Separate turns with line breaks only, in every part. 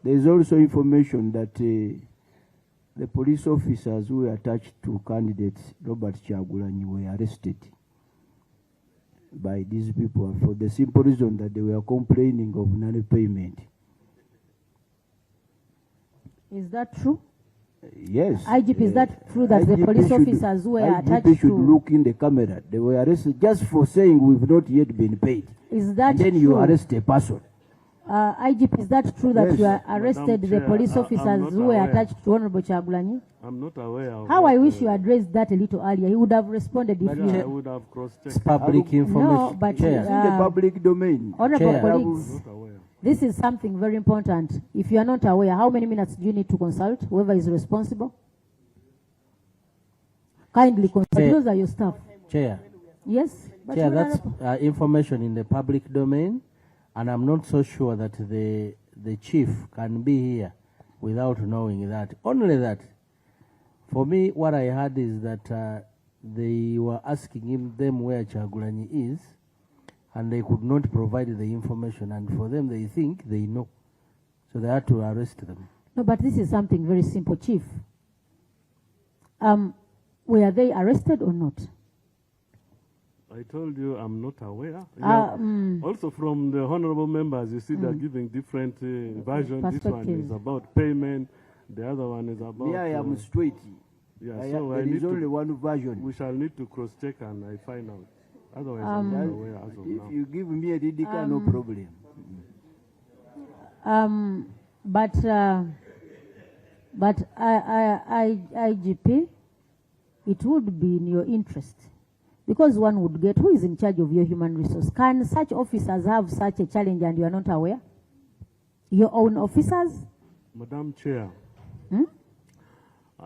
There is also information that the police officers who were attached to candidate Robert Kyagulanyi were arrested by these people for the simple reason that they were complaining of non-payment.
Is that true?
Yes.
IGP, is that true that the police officers who were attached to...
IGP should look in the camera. They were arrested just for saying we've not yet been paid.
Is that
and then
true?
You arrest a person.
IGP, is that true that
Yes.
you arrested the police officers who were attached to Honorable Kyagulanyi?
I'm not aware of
How I wish you addressed that a little earlier. He would have responded if
I
you...
would have cross-checked.
It's public information.
No, but
It's in the public domain.
Honorable
Chair.
colleagues,
Not aware.
this is something very important. If you are not aware, how many minutes do you need to consult whoever is responsible? Kindly consult.
Chair.
Those are your staff.
Chair.
Yes? But
Chair,
you are
that's
not-
information in the public domain, and I'm not so sure that the chief can be here without knowing that. Only that, for me, what I heard is that they were asking them where Kyagulanyi is, and they could not provide the information, and for them, they think they know. So they had to arrest them.
No, but this is something very simple, Chief. Were they arrested or not?
I told you I'm not aware. Also from the honorable members, you see they're giving different versions. This one is
Perspectives.
about payment. The other one is about...
Me, I am straight.
Yeah,
So
I
there
need
is only
to,
one version.
we shall need to cross-check and I find out. Otherwise, I'm not aware as of now.
If you give me a dedica, no problem.
But IGP, it would be in your interest, because one would get who is in charge of your human resource. Can such officers have such a challenge and you are not aware? Your own officers?
Madam Chair,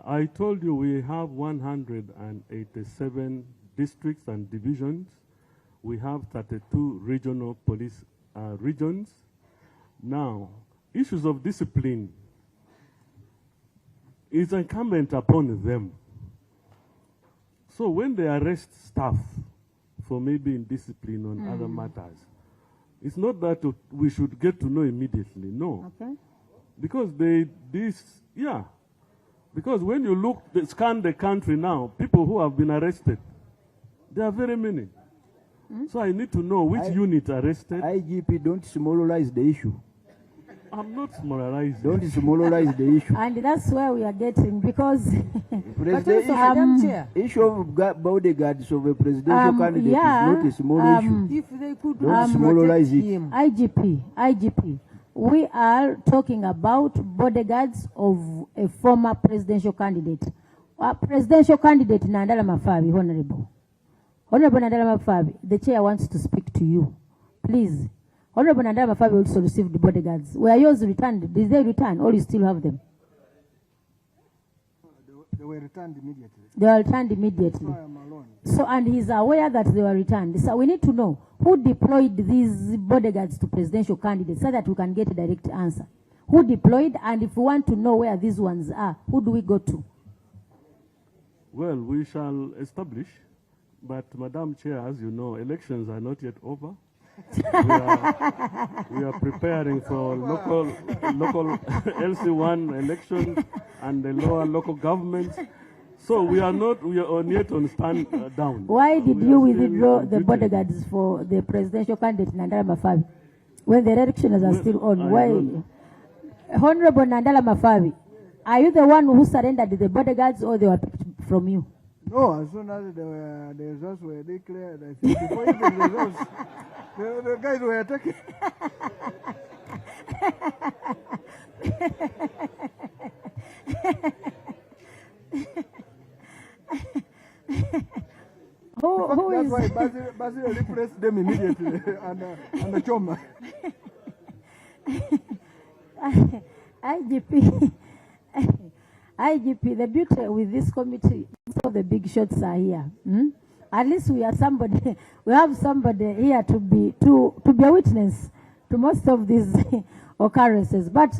I told you we have 187 districts and divisions. We have 32 regional police regions. Now, issues of discipline is incumbent upon them. So when they arrest staff for maybe indiscipline on other matters, it's not that we should get to know immediately, no.
Okay.
Because because when you scan the country now, people who have been arrested, there are very many. So I need to know which unit arrested.
IGP, don't smallerize the issue.
I'm not smallizing.
Don't smallerize the issue.
And that's where we are getting, because
The issue of bodyguards of a presidential candidate is not a small issue.
If they could
Don't smallerize it.
him.
IGP, we are talking about bodyguards of a former presidential candidate. Presidential candidate Nandala Mafabi, Honorable. Honorable Nandala Mafabi, the chair wants to speak to you. Please. Honorable Nandala Mafabi also received the bodyguards. Were yours returned? Did they return, or you still have them?
They were returned immediately.
They were returned immediately.
I am alone.
So, and he's aware that they were returned. So we need to know who deployed these bodyguards to presidential candidates so that we can get a direct answer. Who deployed, and if we want to know where these ones are, who do we go to?
Well, we shall establish, but Madam Chair, as you know, elections are not yet over. we are preparing for local LC1 elections and the lower local governments. So we are on yet on stand down.
Why did
We
you
are still
withdraw
on
the
duty.
bodyguards for the presidential candidate Nandala Mafabi when the elections are still on? Why? Honorable Nandala Mafabi, are you the one who surrendered the bodyguards, or they were picked from you?
No, as soon as the results were declared, I think before even the results, the guys were attacking.
Who
That's
is?
why Basil replaced them immediately and the Choma.
IGP, the beauty with this committee, most of the big shots are here. At least we have somebody here to be a witness to most of these occurrences. But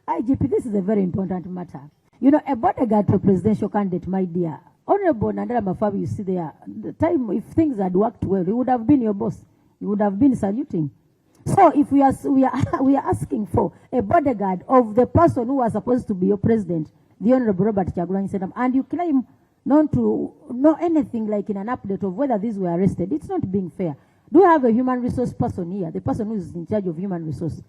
IGP, this is a very important matter. You know, a bodyguard to a presidential candidate, my dear, Honorable Nandala Mafabi, you see there, the time if things had worked well, he would have been your boss. He would have been saluting. So if we are asking for a bodyguard of the person who was supposed to be your president, the Honorable Robert Kyagulanyi Ssentamu, and you claim not to know anything like in an update of whether these were arrested, it's not being fair. Do you have a human resource person here, the person who is in charge of human resource?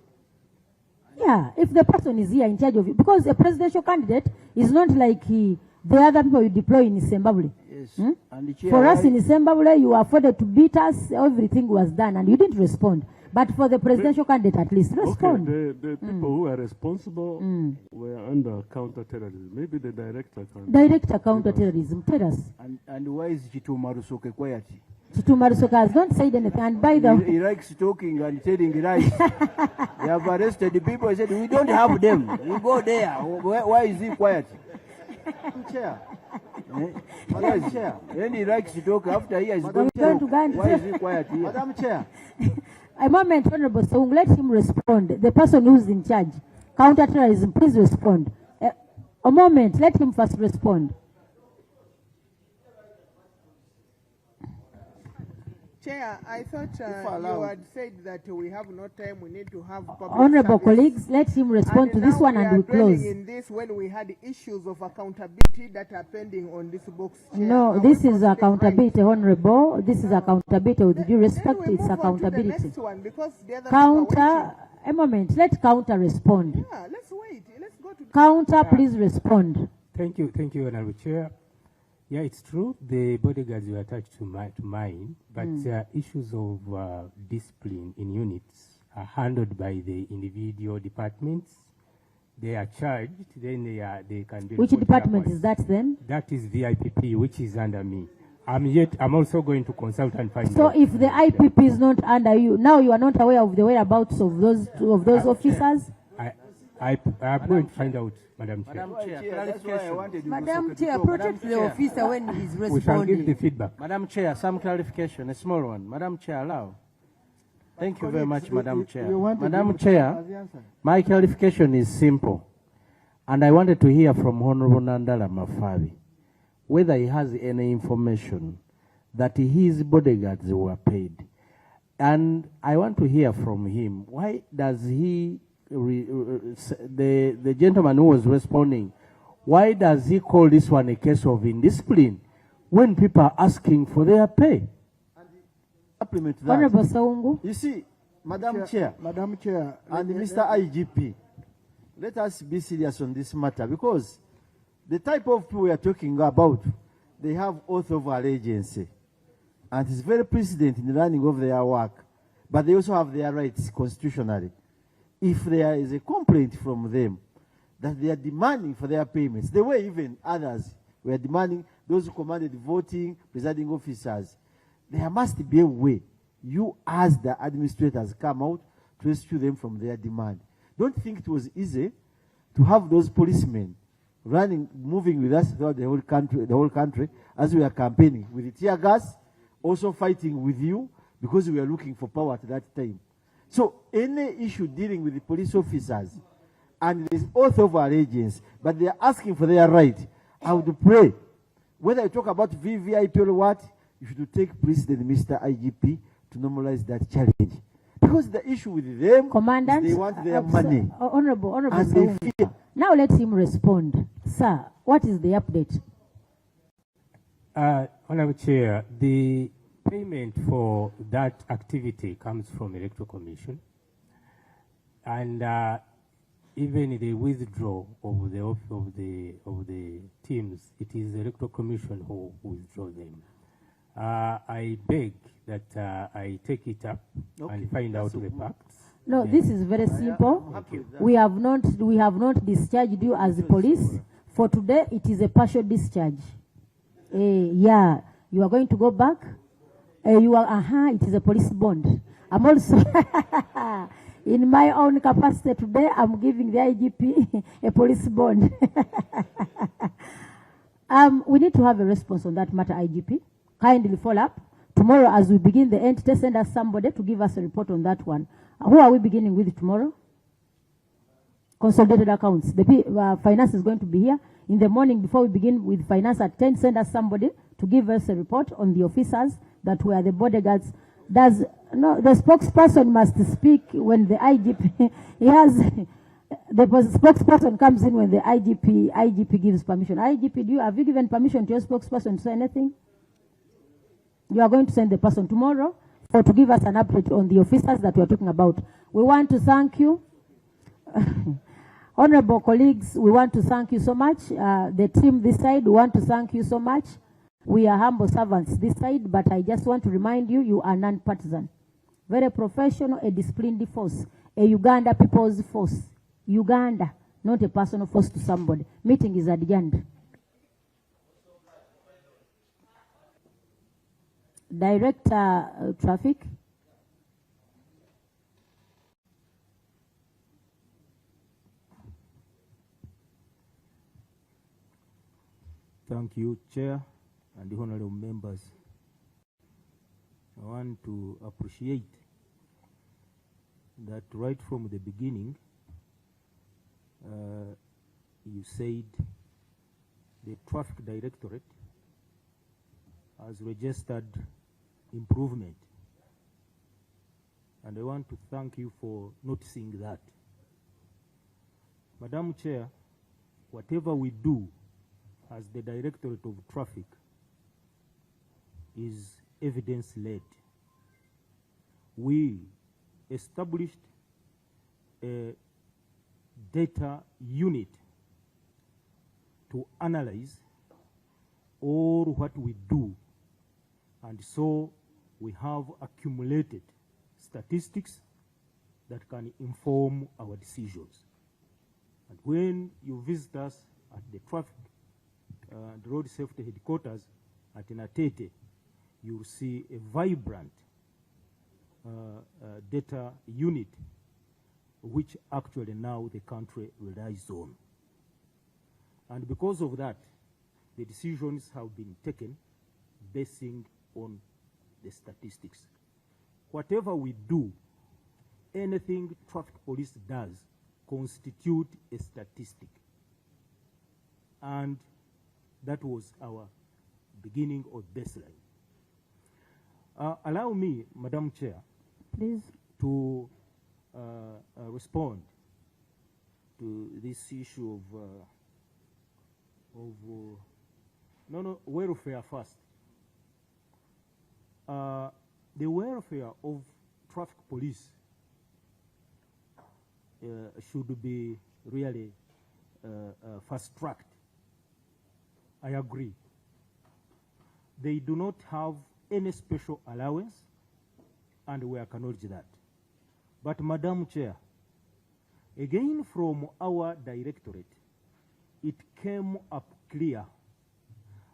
Yeah, if the person is here in charge of it, because a presidential candidate is not like the other people you deploy in Zimbabwe.
Yes. And the chair,
For us in Zimbabwe, you afforded to beat us, everything was done, and you didn't respond. But for the presidential candidate, at least, respond.
Okay, the people who are responsible were under counter-terrorism. Maybe the director can...
Director counter-terrorism, tell us.
And why is Chituma Rusoke quiet?
Chituma Rusoke has not said anything, and by the...
He likes talking and telling lies. They have arrested the people. He said, we don't have them. We go there. Why is he quiet? Chair. Madam Chair. When he likes to talk after he has gone to why is he quiet here? Madam Chair.
A moment, Honorable Saung, let him respond. The person who's in charge, counter-terrorism, please respond. A moment, let him first respond.
Chair, I thought you had said that we have no time, we need to have public
Honorable
service.
colleagues, let him respond to this one and we close.
In this when we had issues of accountability that are pending on this box. Chair.
No, this is accountability, Honorable. This is accountability. With due respect, it's accountability.
Next one, because the other
Counter, a moment, let counter respond.
yeah, let's wait. Let's go to the
Counter, please respond.
Thank you, Honorable Chair. Yeah, it's true. The bodyguards were attached to mine, but issues of discipline in units are handled by the individual departments. They are charged, then they can be.
Which department is that then?
That is the IPP, which is under me. I'm also going to consult and find out.
So if the IPP is not under you, now you are not aware of the whereabouts of those officers?
I'm going to find out, Madam Chair.
Madam Chair, that's why I wanted
Madam Chair, protect the officer when he's responding.
We shall give the feedback.
Madam Chair, some clarification, a small one. Madam Chair, allow. Thank you very much, Madam Chair. Madam Chair, my clarification is simple. And I wanted to hear from Honorable Nandala Mafabi whether he has any information that his bodyguards were paid. And I want to hear from him, why does he, the gentleman who was responding, why does he call this one a case of indiscipline when people are asking for their pay?
Supplement that.
Honorable Saungu.
You see, Madam Chair, and Mr. IGP, let us be serious on this matter, because the type of people we are talking about, they have oath of allegiance, and it's very precedent in the running of their work, but they also have their rights constitutionally. If there is a complaint from them that they are demanding for their payments, the way even others were demanding, those who commanded voting, presiding officers, there must be a way you as the administrators come out to rescue them from their demand. Don't think it was easy to have those policemen moving with us throughout the whole country as we are campaigning with the tear gas, also fighting with you because we are looking for power at that time. So any issue dealing with the police officers and this oath of allegiance, but they are asking for their right, I would pray, whether you talk about VVIP or what, you should take precedent, Mr. IGP, to normalize that challenge. Because the issue with them
Commandant,
is they want their money.
Honorable
And they fear.
Now let him respond. Sir, what is the update?
Honorable Chair, the payment for that activity comes from Electoral Commission, and even the withdrawal of the teams, it is the Electoral Commission who withdraw them. I beg that I take it up and find out the facts.
No, this is very simple. We have not discharged you as the police. For today, it is a partial discharge. Yeah, you are going to go back. It is a police bond. I'm also, in my own capacity today, I'm giving the IGP a police bond. We need to have a response on that matter, IGP. Kindly follow up. Tomorrow, as we begin the entity, send us somebody to give us a report on that one. Who are we beginning with tomorrow? Consolidated accounts. The finance is going to be here. In the morning, before we begin with finance at 10, send us somebody to give us a report on the officers that were the bodyguards Does no? The spokesperson must speak when the IGP he has. The spokesperson comes in when the IGP gives permission. IGP, have you given permission to your spokesperson to say anything? You are going to send the person tomorrow to give us an update on the officers that we are talking about. We want to thank you. Honorable colleagues, we want to thank you so much. The team this side, we want to thank you so much. We are humble servants this side, but I just want to remind you, you are non-partisan. Very professional, a disciplined force, a Uganda people's force. Uganda, not a personal force to somebody. Meeting is adjourned. Director, Traffic.
Thank you, Chair and the honorable members. I want to appreciate that right from the beginning, you said the Traffic Directorate has registered improvement. And I want to thank you for noticing that. Madam Chair, whatever we do as the Directorate of Traffic is evidence-led. We established a data unit to analyze all what we do, and so we have accumulated statistics that can inform our decisions. And when you visit us at the traffic and road safety headquarters at Natete, you'll see a vibrant data unit which actually now the country relies on. And because of that, the decisions have been taken basing on the statistics. Whatever we do, anything traffic police does constitute a statistic. And that was our beginning or baseline. Allow me, Madam Chair,
please,
to respond to this issue of welfare first. The welfare of traffic police should be really fast-tracked. I agree. They do not have any special allowance, and we acknowledge that. But Madam Chair, again from our directorate, it came up clear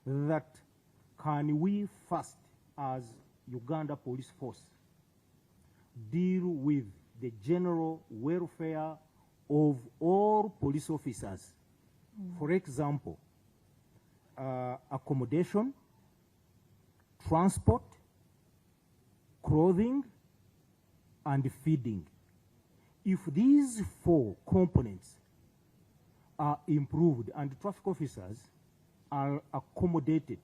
that can we first, as Uganda Police Force, deal with the general welfare of all police officers. For example, accommodation, transport, clothing, and feeding. If these four components are improved and traffic officers are accommodated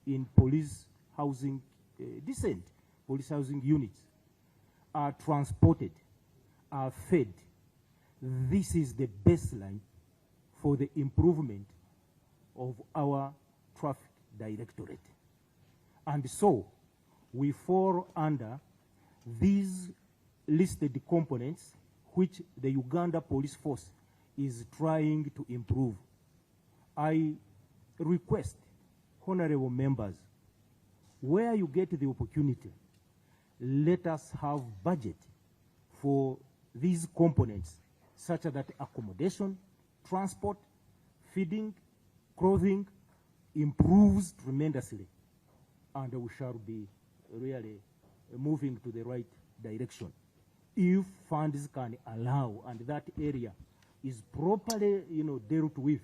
in police housing, decent police housing units, are transported, are fed, this is the baseline for the improvement of our traffic directorate. And so we fall under these listed components which the Uganda Police Force is trying to improve. I request honorable members, where you get the opportunity, let us have budget for these components such that accommodation, transport, feeding, clothing improves tremendously, and we shall be really moving to the right direction. If funds can allow and that area is properly dealt with,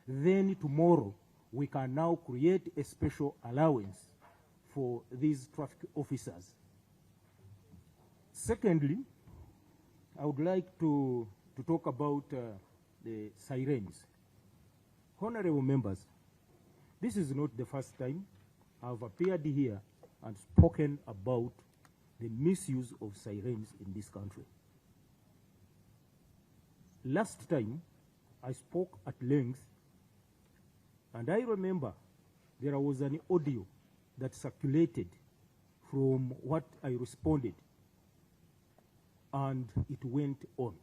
then tomorrow we can now create a special allowance for these traffic officers. Secondly, I would like to talk about the sirens. Honorable members, this is not the first time I've appeared here and spoken about the misuse of sirens in this country. Last time, I spoke at length, and I remember there was an audio that circulated from what I responded, and it went on.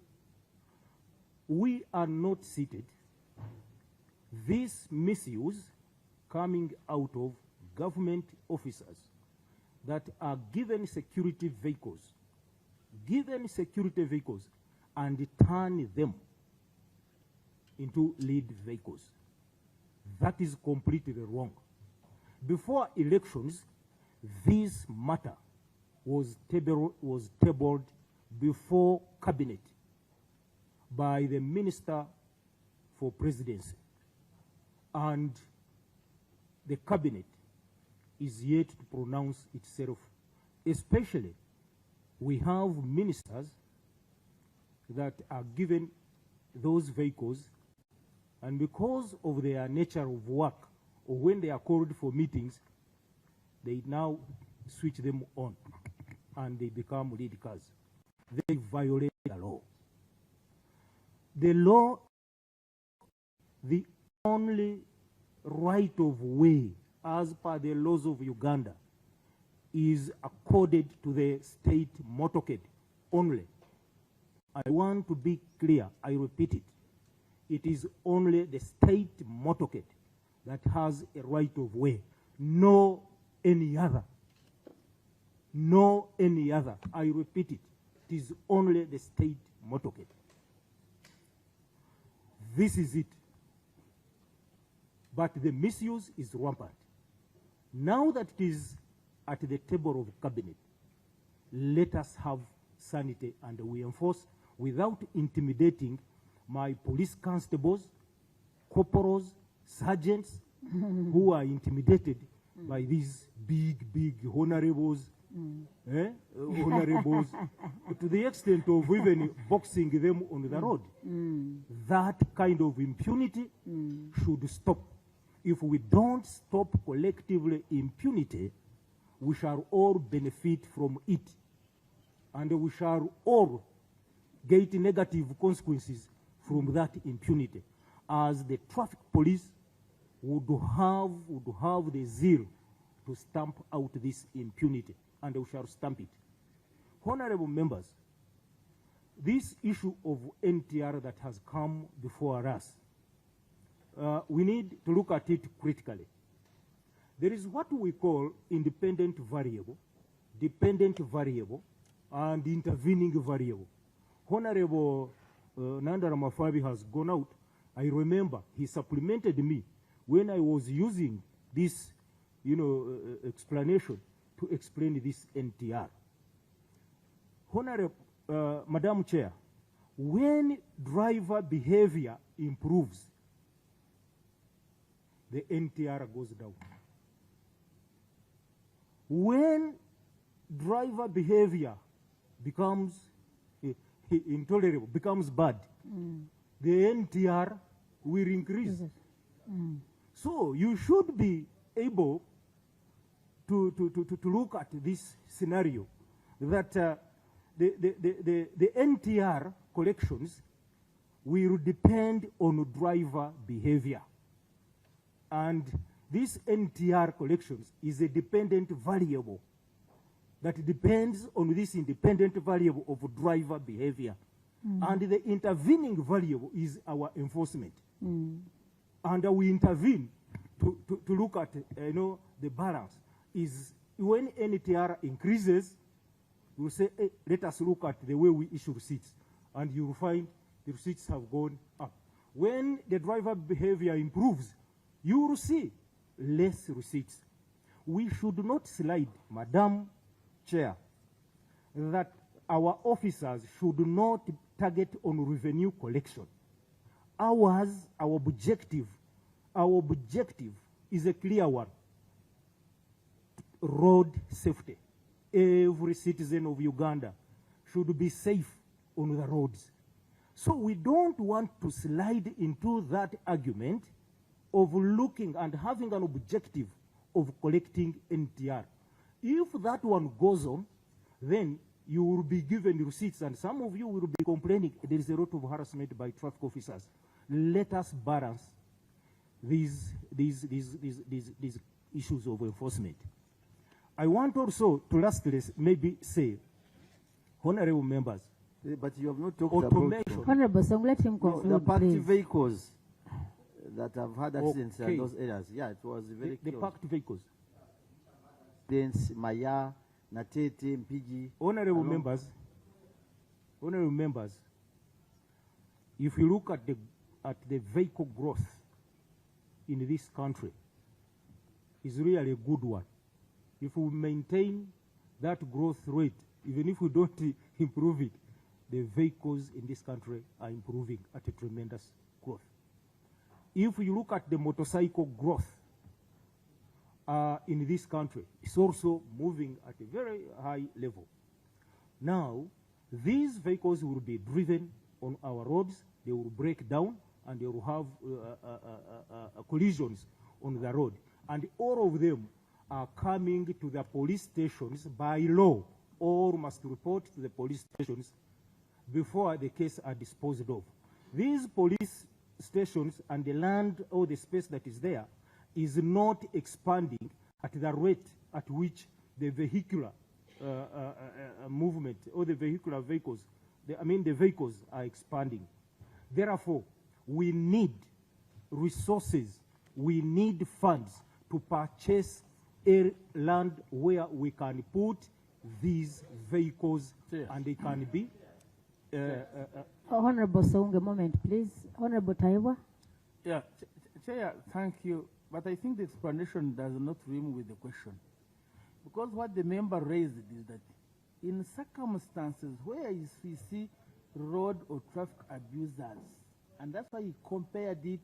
We are not seated. This misuse coming out of government officers that are given security vehicles, and turn them into lead vehicles. That is completely wrong. Before elections, this matter was tabled before cabinet by the Minister for Presidency, and the cabinet is yet to pronounce itself. Especially, we have ministers that are given those vehicles, and because of their nature of work, or when they are called for meetings, they now switch them on and they become lead cars. They violate the law. The law, the only right of way as per the laws of Uganda is accorded to the state motorcade only. I want to be clear, I repeat it. It is only the state motorcade that has a right of way, no any other. No any other. I repeat it. It is only the state motorcade. This is it. But the misuse is rampant. Now that it is at the table of cabinet, let us have sanity, and we enforce without intimidating my police constables, corporals, sergeants, who are intimidated by these big honorables, honorables, to the extent of even boxing them on the road. That kind of impunity should stop. If we don't stop collectively impunity, we shall all benefit from it, and we shall all get negative consequences from that impunity, as the traffic police would have the zeal to stamp out this impunity, and we shall stamp it. Honorable members, this issue of NTR that has come before us, we need to look at it critically. There is what we call independent variable, dependent variable, and intervening variable. Honorable Nandara Mafabi has gone out. I remember he supplemented me when I was using this, explanation to explain this NTR. Honorable Madam Chair, when driver behavior improves, the NTR goes down. When driver behavior becomes intolerable, becomes bad, the NTR will increase. So you should be able to look at this scenario, that the NTR collections will depend on driver behavior. And this NTR collections is a dependent variable that depends on this independent variable of driver behavior. And the intervening variable is our enforcement. And we intervene to look at the balance. Is when NTR increases, we'll say, hey, let us look at the way we issue receipts. And you will find the receipts have gone up. When the driver behavior improves, you will see less receipts. We should not slide, Madam Chair, that our officers should not target on revenue collection. Our objective is a clear one: road safety. Every citizen of Uganda should be safe on the roads. So we don't want to slide into that argument of looking and having an objective of collecting NTR. If that one goes on, then you will be given receipts, and some of you will be complaining there is a lot of harassment by traffic officers. Let us balance these issues of enforcement. I want also to lastly maybe say, honorable members,
but you have not talked
automation.
about
Honorable Song, let him conclude,
the parked
please.
vehicles that have had accidents
Okay.
in those areas. Yeah, it was very
The
close.
parked vehicles.
Dens, Maya, Natete, Mpigi.
Honorable members, if you look at the vehicle growth in this country, is really a good one. If we maintain that growth rate, even if we don't improve it, the vehicles in this country are improving at a tremendous growth. If you look at the motorcycle growth in this country, it's also moving at a very high level. Now, these vehicles will be driven on our roads, they will break down, and they will have collisions on the road. And all of them are coming to the police stations by law. All must report to the police stations before the case are disposed of. These police stations and the land or the space that is there is not expanding at the rate at which the vehicular movement or the vehicular vehicles, the vehicles are expanding. Therefore, we need resources, we need funds to purchase land where we can put these vehicles and they can be.
Honorable Song, a moment, please. Honorable Taiwa.
Yeah, Chair, thank you. But I think the explanation does not rim with the question. Because what the member raised is that in circumstances where you see road or traffic abusers, and that's why he compared it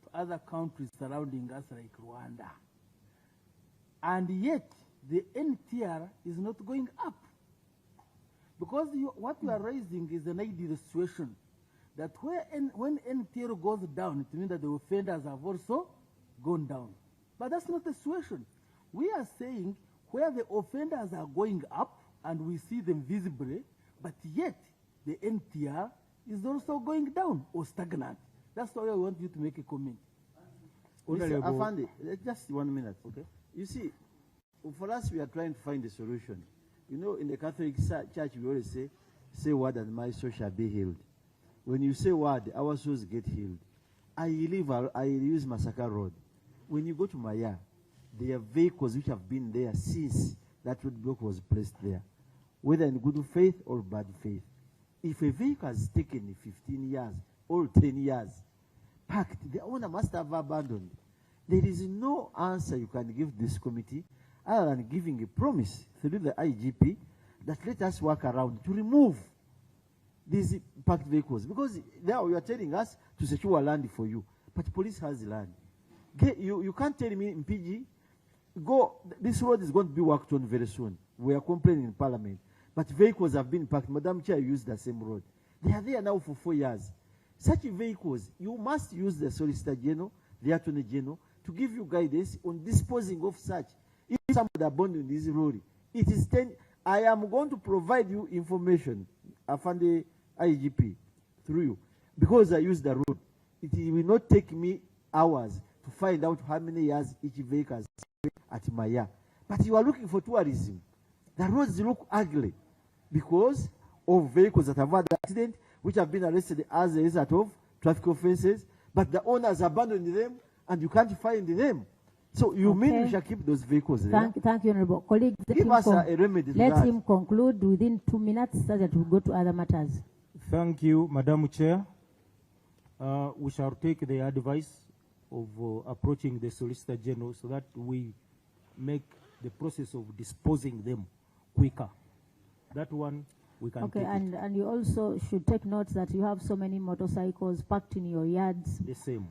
to other countries surrounding us like Rwanda. And yet, the NTR is not going up. Because what you are raising is an ideal situation that when NTR goes down, it means that the offenders have also gone down. But that's not the situation. We are saying where the offenders are going up and we see them visibly, but yet the NTR is also going down or stagnant. That's why I want you to make a comment.
Mr. Afandi, just 1 minute. Okay. You see, for us, we are trying to find a solution. You know, in the Catholic Church, we always say word and my soul shall be healed. When you say word, our souls get healed. I use Masaka Road. When you go to Maya, there are vehicles which have been there since that roadblock was placed there, whether in good faith or bad faith. If a vehicle has taken 15 years or 10 years, packed, the owner must have abandoned. There is no answer you can give this committee other than giving a promise through the IGP that let us work around to remove these parked vehicles. Because now you are telling us to secure land for you, but police has land. You can't tell me in PG, this road is going to be worked on very soon. We are complaining in Parliament. But vehicles have been parked. Madam Chair used the same road. They are there now for 4 years. Such vehicles, you must use the Solicitor General, the Attorney General, to give you guidance on disposing of such. If somebody abandoned this road, it is 10. I am going to provide you information, Afande IGP, through you, because I use the road. It will not take me hours to find out how many years each vehicle has at Maya. But you are looking for tourism. The roads look ugly because of vehicles that have had accident, which have been arrested as a result of traffic offenses, but the owners abandoned them and you can't find them. So you mean we shall keep those vehicles there?
Thank you, Honorable colleague.
Give us a remedy to
let
that.
him conclude within 2 minutes so that we go to other matters.
Thank you, Madam Chair. We shall take the advice of approaching the Solicitor General so that we make the process of disposing them quicker. That one we can take.
And you also should take note that you have so many motorcycles parked in your yards.
The same.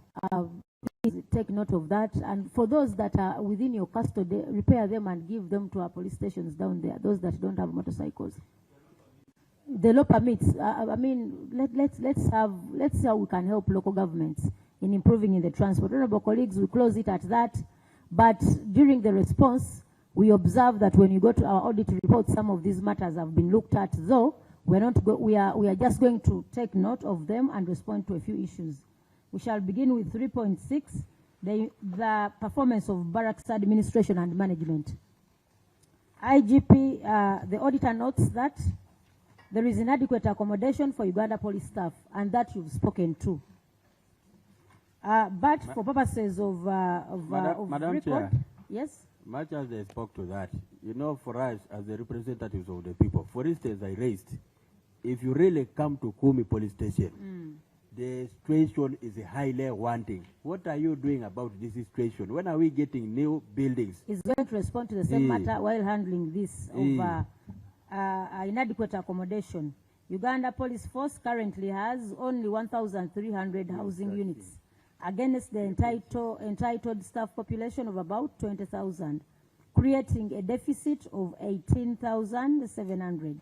Please take note of that. And for those that are within your custody, repair them and give them to our police stations down there, those that don't have motorcycles. The law permits, let's see how we can help local governments in improving in the transport. Honorable colleagues, we close it at that. But during the response, We observe that when you go to our audit report, some of these matters have been looked at, though we are just going to take note of them and respond to a few issues. We shall begin with 3.6, the performance of barracks administration and management. IGP, the auditor notes that there is inadequate accommodation for Uganda police staff, and that you've spoken to. But for purposes of
Madam
record,
Chair,
yes?
much as they spoke to that, you know, for us as the representatives of the people, for instance, I raised, if you really come to Kumi police station, the situation is highly wanting. What are you doing about this situation? When are we getting new buildings?
Is going to respond to the same matter while handling this of inadequate accommodation. Uganda Police Force currently has only 1,300 housing units against the entitled staff population of about 20,000, creating a deficit of 18,700.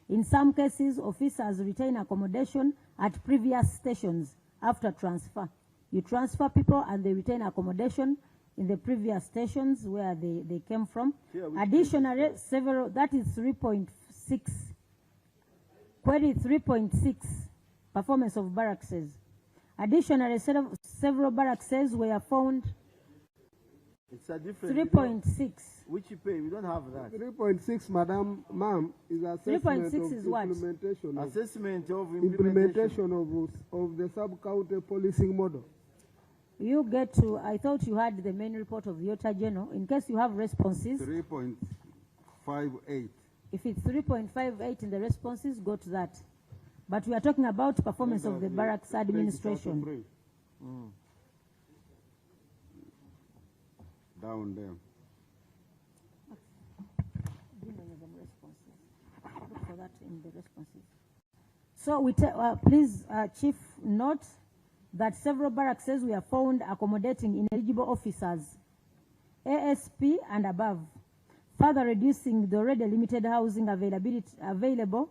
In some cases, officers retain accommodation at previous stations after transfer. You transfer people and they retain accommodation in the previous stations where they came from. Additionally, that is 3.6. Query 3.6, performance of barracks. Additionally, several barracks were found.
It's a different
3.6.
Which you pay, we don't have that.
3.6, Ma'am, is assessment
3.6
of
is what?
implementation.
Assessment of
Implementation of the sub-county policing model.
You get to, I thought you had the main report of the Auditor General. In case you have responses.
3.58.
If it's 3.58 in the responses, go to that. But we are talking about performance of the barracks administration.
Down there.
Look for that in the responses. So we please, Chief, note that several barracks we are found accommodating ineligible officers, ASP and above, further reducing the already limited housing available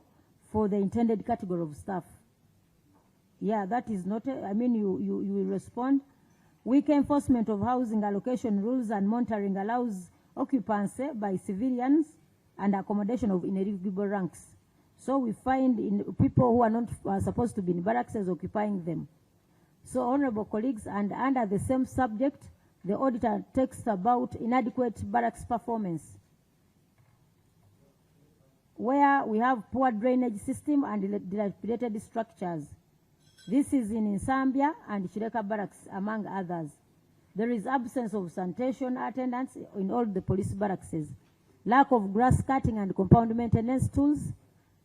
for the intended category of staff. Yeah, that is not, I mean, you will respond. Weak enforcement of housing allocation rules and monitoring allows occupancy by civilians and accommodation of ineligible ranks. So we find in people who are not supposed to be in barracks occupying them. So, honorable colleagues, and under the same subject, the auditor talks about inadequate barracks performance, where we have poor drainage system and dilapidated structures. This is in Nsambya and Chireka Barracks, among others. There is absence of sanitation attendants in all the police barracks. Lack of grass cutting and compound maintenance tools,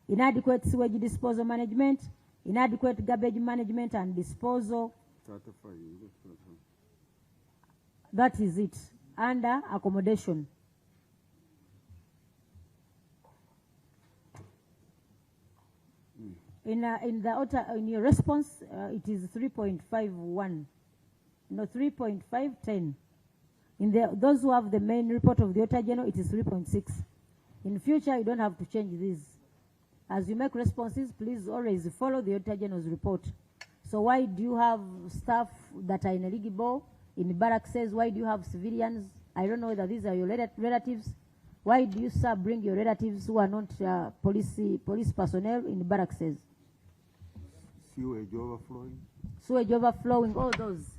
inadequate sewage disposal management, inadequate garbage management and disposal. That is it. Under accommodation. In your response, it is 3.51. No, 3.510. In those who have the main report of the Auditor General, it is 3.6. In future, you don't have to change these. As you make responses, please always follow the Auditor General's report. So why do you have staff that are ineligible in barracks? Why do you have civilians? I don't know whether these are your relatives. Why do you, sir, bring your relatives who are not police personnel in barracks?
Sewage overflowing.
Sewage overflowing, all those.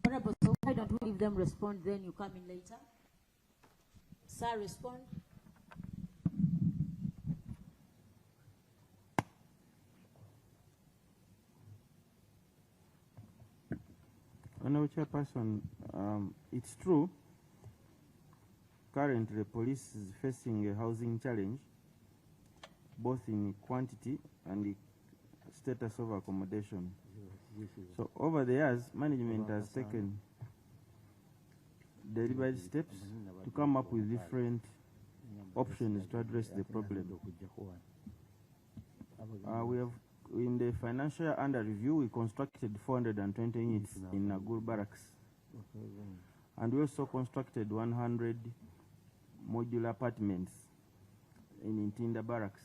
Honorable, so why don't we leave them respond, then you come in later? Sir, respond.
Honorable Chairperson, it's true. Currently, the police is facing a housing challenge, both in quantity and the status of accommodation. So over the years, management has taken deliberate steps to come up with different options to address the problem. We have, in the financial year under review, we constructed 420 units in Naguru Barracks. And we also constructed 100 modular apartments in Ntinda Barracks.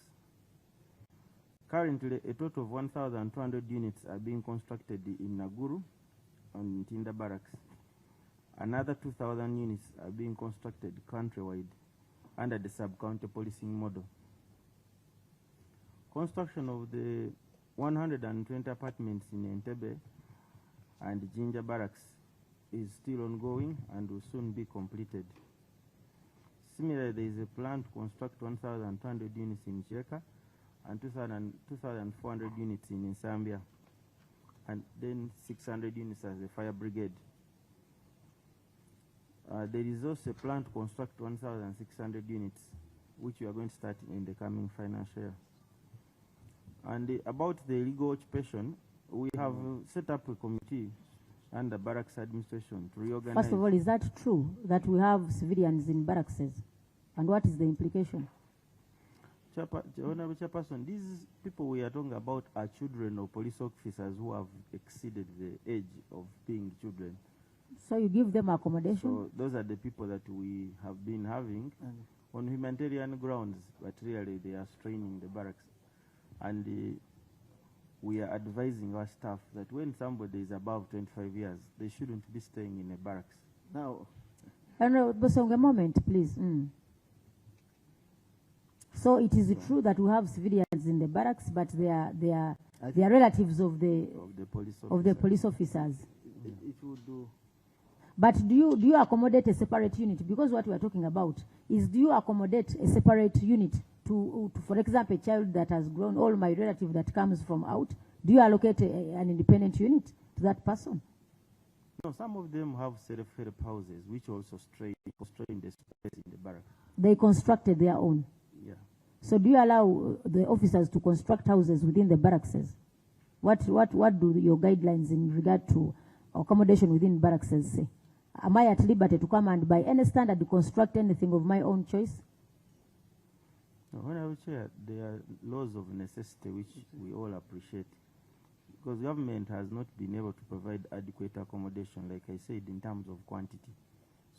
Currently, a total of 1,200 units are being constructed in Naguru and Ntinda Barracks. Another 2,000 units are being constructed countrywide under the sub-county policing model. Construction of the 120 apartments in Entebbe and Ginger Barracks is still ongoing and will soon be completed. Similarly, there is a plan to construct 1,200 units in Cheka and 2,400 units in Zambia, and then 600 units as a fire brigade. There is also a plan to construct 1,600 units, which we are going to start in the coming financial year. And about the illegal occupation, we have set up a committee under Barracks administration to reorganize.
First of all, is that true that we have civilians in barracks? And what is the implication?
Honorable Chairperson, these people we are talking about are children of police officers who have exceeded the age of being children.
So you give them accommodation?
So those are the people that we have been having on humanitarian grounds, but really they are straining the barracks. And we are advising our staff that when somebody is above 25 years, they shouldn't be staying in a barracks.
Now,
a moment, please. So it is true that we have civilians in the barracks, but they are relatives of the police officers.
It would do.
But do you accommodate a separate unit? Because what we are talking about is, do you accommodate a separate unit to for example, a child that has grown, all my relative that comes from out, do you allocate an independent unit to that person?
No, some of them have self-help houses, which also strain the space in the barracks.
They constructed their own.
Yeah.
So do you allow the officers to construct houses within the barracks? What do your guidelines in regard to accommodation within barracks say? Am I at liberty to come and by any standard to construct anything of my own choice?
No, when I was chair, there are laws of necessity which we all appreciate, because government has not been able to provide adequate accommodation, like I said, in terms of quantity.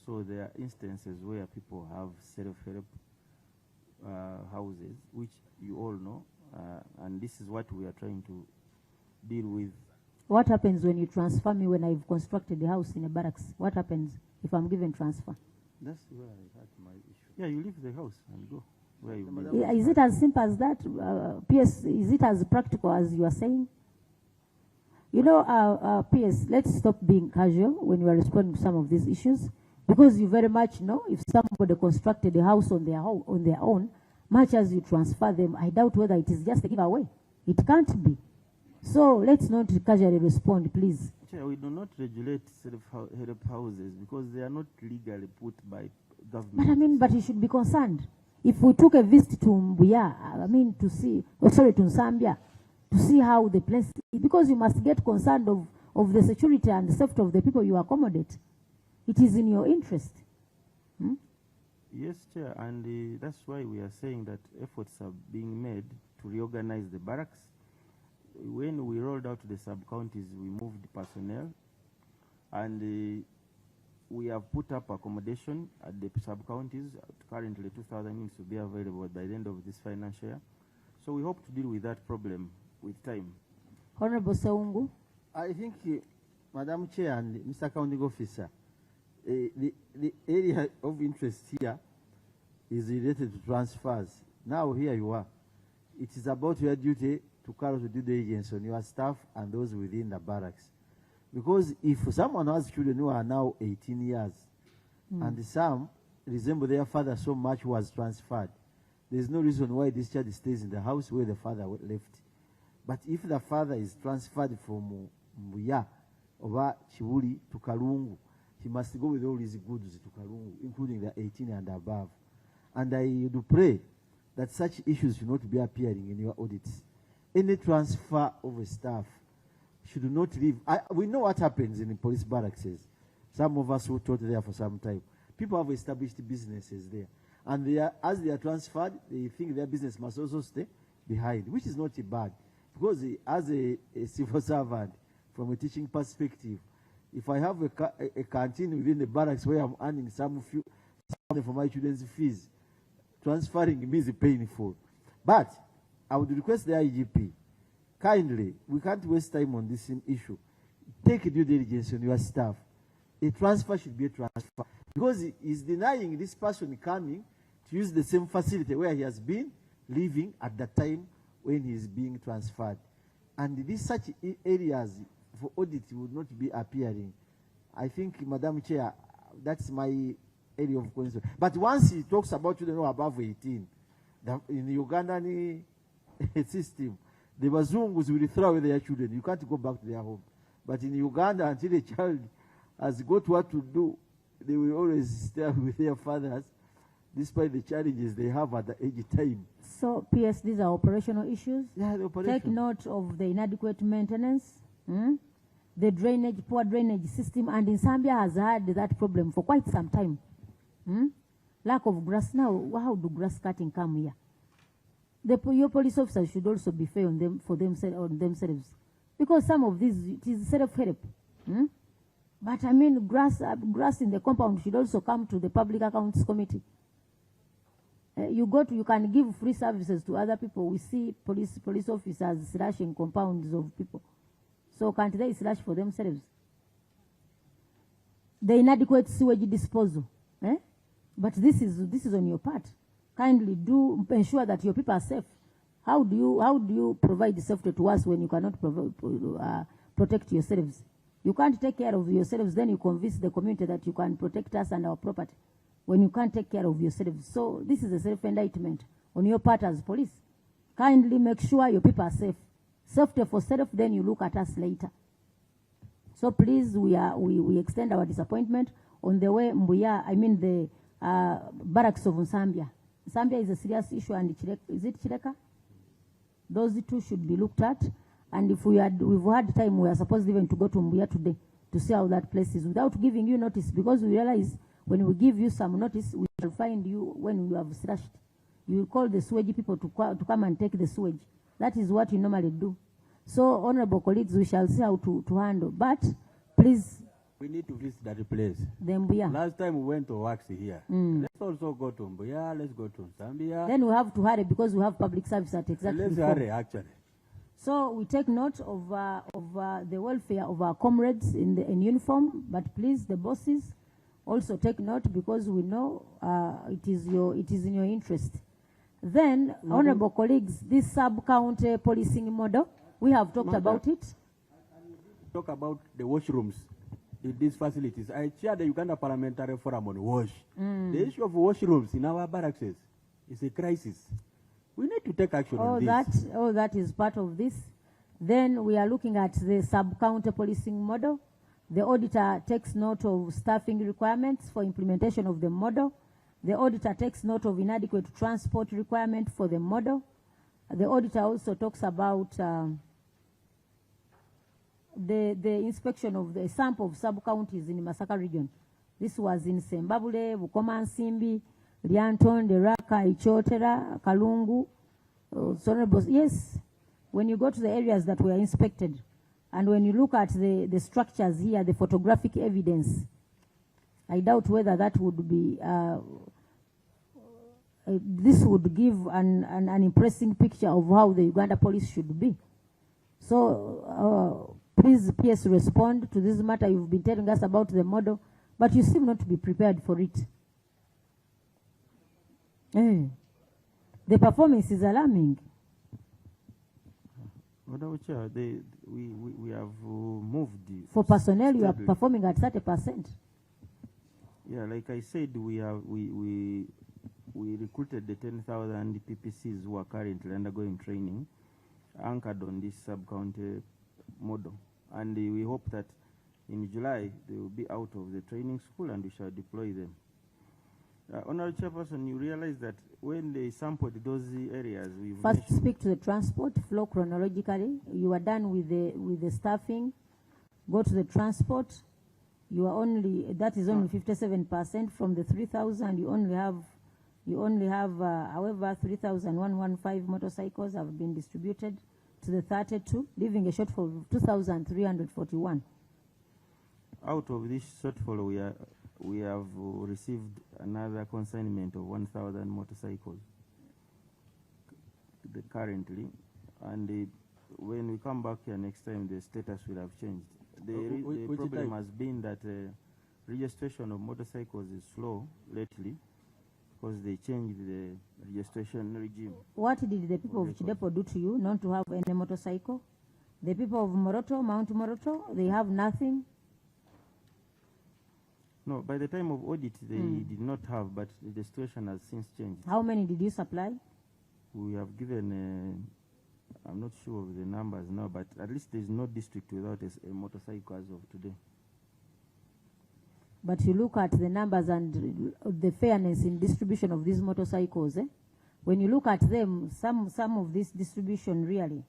So there are instances where people have self-help houses, which you all know, and this is what we are trying to deal with.
What happens when you transfer me when I've constructed a house in a barracks? What happens if I'm given transfer?
That's where I had my issue. Yeah, you leave the house and go where you
Is it as simple as that? PS, is it as practical as you are saying? You know, PS, let's stop being casual when we are responding to some of these issues, because you very much know if somebody constructed a house on their own, much as you transfer them, I doubt whether it is just a giveaway. It can't be. So let's not casually respond, please.
Chair, we do not regulate self-help houses because they are not legally put by government.
But you should be concerned. If we took a visit to Mbuya, to Nsambia, to see how the place is, because you must get concerned of the security and the safety of the people you accommodate. It is in your interest.
Yes, Chair, and that's why we are saying that efforts are being made to reorganize the barracks. When we rolled out the sub-counties, we moved personnel, and we have put up accommodation at the sub-counties. Currently, 2,000 units will be available by the end of this financial year. So we hope to deal with that problem with time.
Honorable Saungu.
I think, Madam Chair and Mr. Counting Officer, the area of interest here is related to transfers. Now here you are. It is about your duty to carry out due diligence on your staff and those within the barracks. Because if someone has children who are now 18 years, and some resemble their father so much who was transferred, there is no reason why this child stays in the house where the father left. But if the father is transferred from Mbuya or Chibuli to Kalungu, he must go with all his goods to Kalungu, including the 18 and above. And I do pray that such issues should not be appearing in your audits. Any transfer of a staff should not leave. We know what happens in the police barracks. Some of us who taught there for some time. People have established businesses there. And as they are transferred, they think their business must also stay behind, which is not bad. Because as a civil servant, from a teaching perspective, if I have a canteen within the barracks where I'm earning something for my children's fees, transferring me is painful. But I would request the IGP, kindly, we can't waste time on this issue. Take due diligence on your staff. a transfer should be a transfer. Because he is denying this person coming to use the same facility where he has been living at the time when he is being transferred. And these such areas for audit would not be appearing. I think, Madam Chair, that's my area of concern. But once he talks about children who are above 18, in the Ugandan system, the Bazungus will throw away their children. You can't go back to their home. But in Uganda, until a child has got what to do, they will always stay with their fathers, despite the challenges they have at the age time.
So, PS, these are operational issues.
Yeah, the operation.
Take note of the inadequate maintenance, the drainage, poor drainage system, and in Zambia has had that problem for quite some time. Lack of grass. Now, how do grass cutting come here? Your police officers should also be fair on them for themselves, because some of these it is self-help. But I mean, grass in the compound should also come to the Public Accounts Committee. You can give free services to other people. We see police officers slashing compounds of people. So can't they slash for themselves? The inadequate sewage disposal. But this is on your part. Kindly do ensure that your people are safe. How do you provide safety to us when you cannot protect yourselves? You can't take care of yourselves, then you convince the community that you can protect us and our property when you can't take care of yourselves. So this is a self-indictment on your part as police. Kindly make sure your people are safe. Safety for self, then you look at us later. So please, we extend our disappointment on the way the barracks of Zambia. Zambia is a serious issue, and is it Chireka? Those two should be looked at. And if we've had time, we are supposed even to go to Mbuya today to see how that place is without giving you notice, because we realize when we give you some notice, we shall find you when you have slashed. You call the sewage people to come and take the sewage. That is what you normally do. So, honorable colleagues, we shall see how to handle. But please,
we need to visit that place.
The Mbuya.
Last time we went to Wax here. Let's also go to Mbuya. Let's go to Zambia.
Then we have to hurry because we have public service at exactly.
Let's hurry, actually.
So we take note of the welfare of our comrades in uniform, but please, the bosses, also take note, because we know it is in your interest. Then, honorable colleagues, this sub-county policing model, we have talked about it.
Talk about the washrooms in these facilities. I chair the Uganda Parliamentary Forum on wash. The issue of washrooms in our barracks is a crisis. We need to take action on this.
That is part of this. Then we are looking at the sub-county policing model. The auditor takes note of staffing requirements for implementation of the model. The auditor takes note of inadequate transport requirement for the model. The auditor also talks about the inspection of the sample of sub-counties in the Masaka region. This was in Sembabule, Bukoma Nsimbi, Lyantonde, Raka, Ichotera, Kalungu, Sonobos. Yes, when you go to the areas that were inspected, and when you look at the structures here, the photographic evidence, I doubt whether that would be, this would give an impressive picture of how the Uganda police should be. So please, PS, respond to this matter. You've been telling us about the model, but you seem not to be prepared for it. The performance is alarming.
Madam Chair, we have moved.
For personnel, you are performing at 30%.
Yeah, like I said, we recruited the 10,000 PPCs who are currently undergoing training, anchored on this sub-county model. And we hope that in July they will be out of the training school and we shall deploy them. Honorable Chairperson, you realize that when they sampled those areas, we
first speak to the transport flow chronologically. You are done with the staffing. Go to the transport. You are that is only 57% from the 3,000. You only have, however, 3,115 motorcycles have been distributed to the 32, leaving a shortfall of 2,341.
Out of this shortfall, we have received another consignment of 1,000 motorcycles currently, and when we come back here next time, the status will have changed. The problem has been that registration of motorcycles is slow lately because they changed the registration regime.
What did the people of Chidepo do to you not to have any motorcycle? The people of Moroto, Mount Moroto, they have nothing?
No, by the time of audit, they did not have, but the situation has since changed.
How many did you supply?
We have given, I'm not sure of the numbers now, but at least there is no district without a motorcycle as of today.
But you look at the numbers and the fairness in distribution of these motorcycles. When you look at them, some of this distribution really,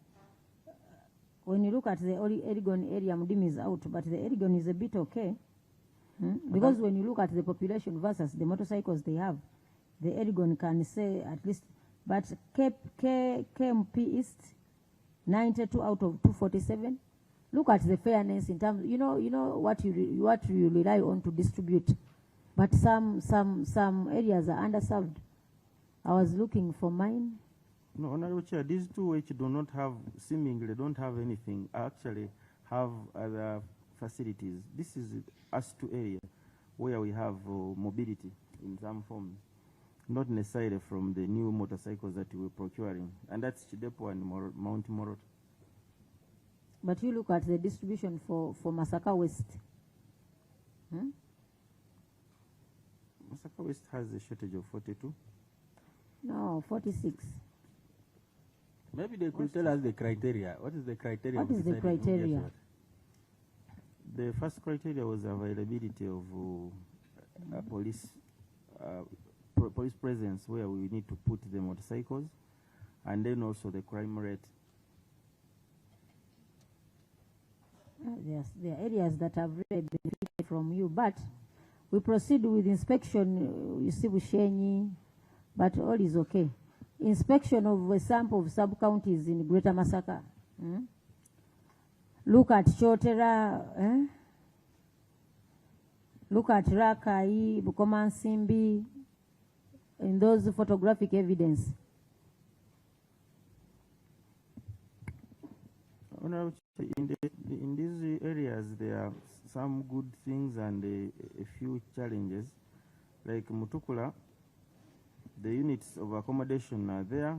when you look at the Erigon area, Mudim is out, but the Erigon is a bit okay. Because when you look at the population versus the motorcycles they have, the Erigon can say at least, but KMP East, 92 out of 247. Look at the fairness in terms, you know what you rely on to distribute, but some areas are underserved. I was looking for mine.
No, Honorable Chair, these two which do not have, seemingly don't have anything, actually have other facilities. This is us2 area where we have mobility in some forms, not necessarily from the new motorcycles that we're procuring, and that's Chidepo and Mount Moroto.
But you look at the distribution for Masaka West.
Masaka West has a shortage of 42.
No, 46.
Maybe they could tell us the criteria. What is the criteria?
What is the criteria?
The first criteria was availability of police presence where we need to put the motorcycles, and then also the crime rate.
Yes, there are areas that have really benefited from you, but we proceed with inspection. You see, Bushenyi, but all is okay. Inspection of a sample of sub-counties in Greater Masaka. Look at Chotera, look at Rakai, Bukoma Simbi, in those photographic evidence.
In these areas, there are some good things and a few challenges. Like Mutukula, the units of accommodation are there.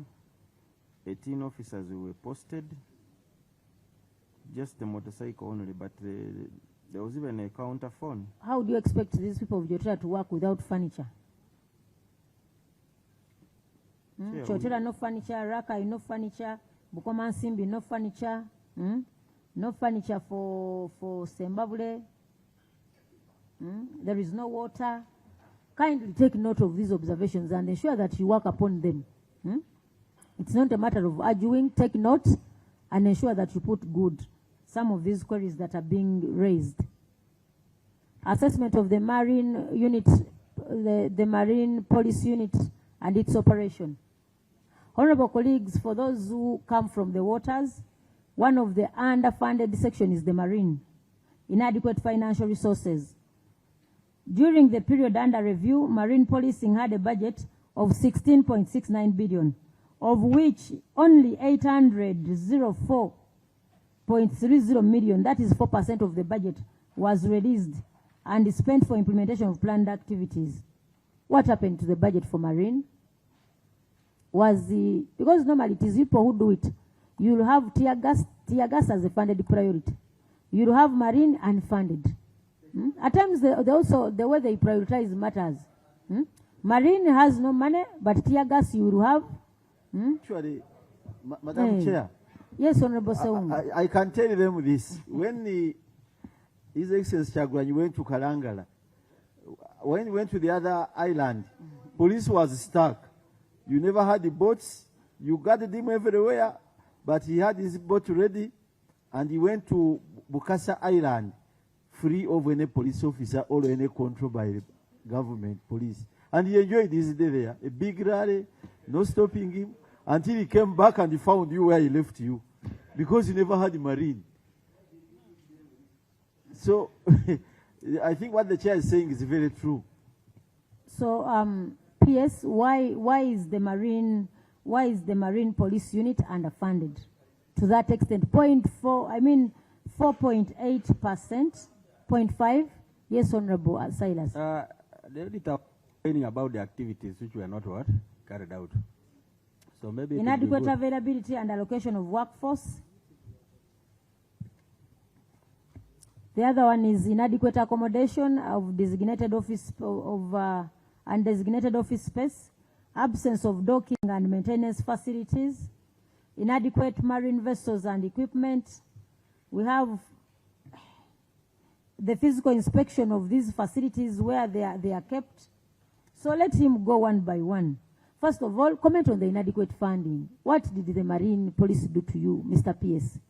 18 officers were posted. Just the motorcycle only, but there was even a counter phone.
How do you expect these people of Jotera to work without furniture? Jotera no furniture, Rakai no furniture, Bukoma Simbi no furniture, no furniture for Sembabule. There is no water. Kindly take note of these observations and ensure that you work upon them. It's not a matter of arguing. Take note and ensure that you put good some of these queries that are being raised. Assessment of the marine unit, the marine police unit and its operation. Honorable colleagues, for those who come from the waters, one of the underfunded sections is the marine. Inadequate financial resources. During the period under review, marine policing had a budget of 16.69 billion, of which only 804.30 million, that is 4% of the budget, was released and spent for implementation of planned activities. What happened to the budget for marine? Because normally it is people who do it. You'll have tear gas as a funded priority. You'll have marine unfunded. At times, they also, the way they prioritize matters. Marine has no money, but tear gas you will have.
Actually, Madam Chair.
Yes, Honorable Seung.
I can tell them this. When His Excellency Chagulanyi went to Kalangala, when he went to the other island, police was stuck. You never had the boats. You guarded him everywhere, but he had his boat ready, and he went to Bukasa Island, free of any police officer or any control by the government police. And he enjoyed his day there. A big rally, no stopping him, until he came back and he found you where he left you, because he never had a marine. So, I think what the chair is saying is very true. So,
PS, why is the marine police unit underfunded to that extent? 4.8%, 0.5, Yes, Honorable Silas.
The auditor complaining about the activities which were not what? Carried out. So maybe
Inadequate availability and allocation of workforce. The other one is inadequate accommodation of designated office undesignated office space, absence of docking and maintenance facilities, inadequate marine vessels and equipment. We have the physical inspection of these facilities where they are kept. So let him go one by one. First of all, comment on the inadequate funding. What did the Marine Police do to you, Mr. PS?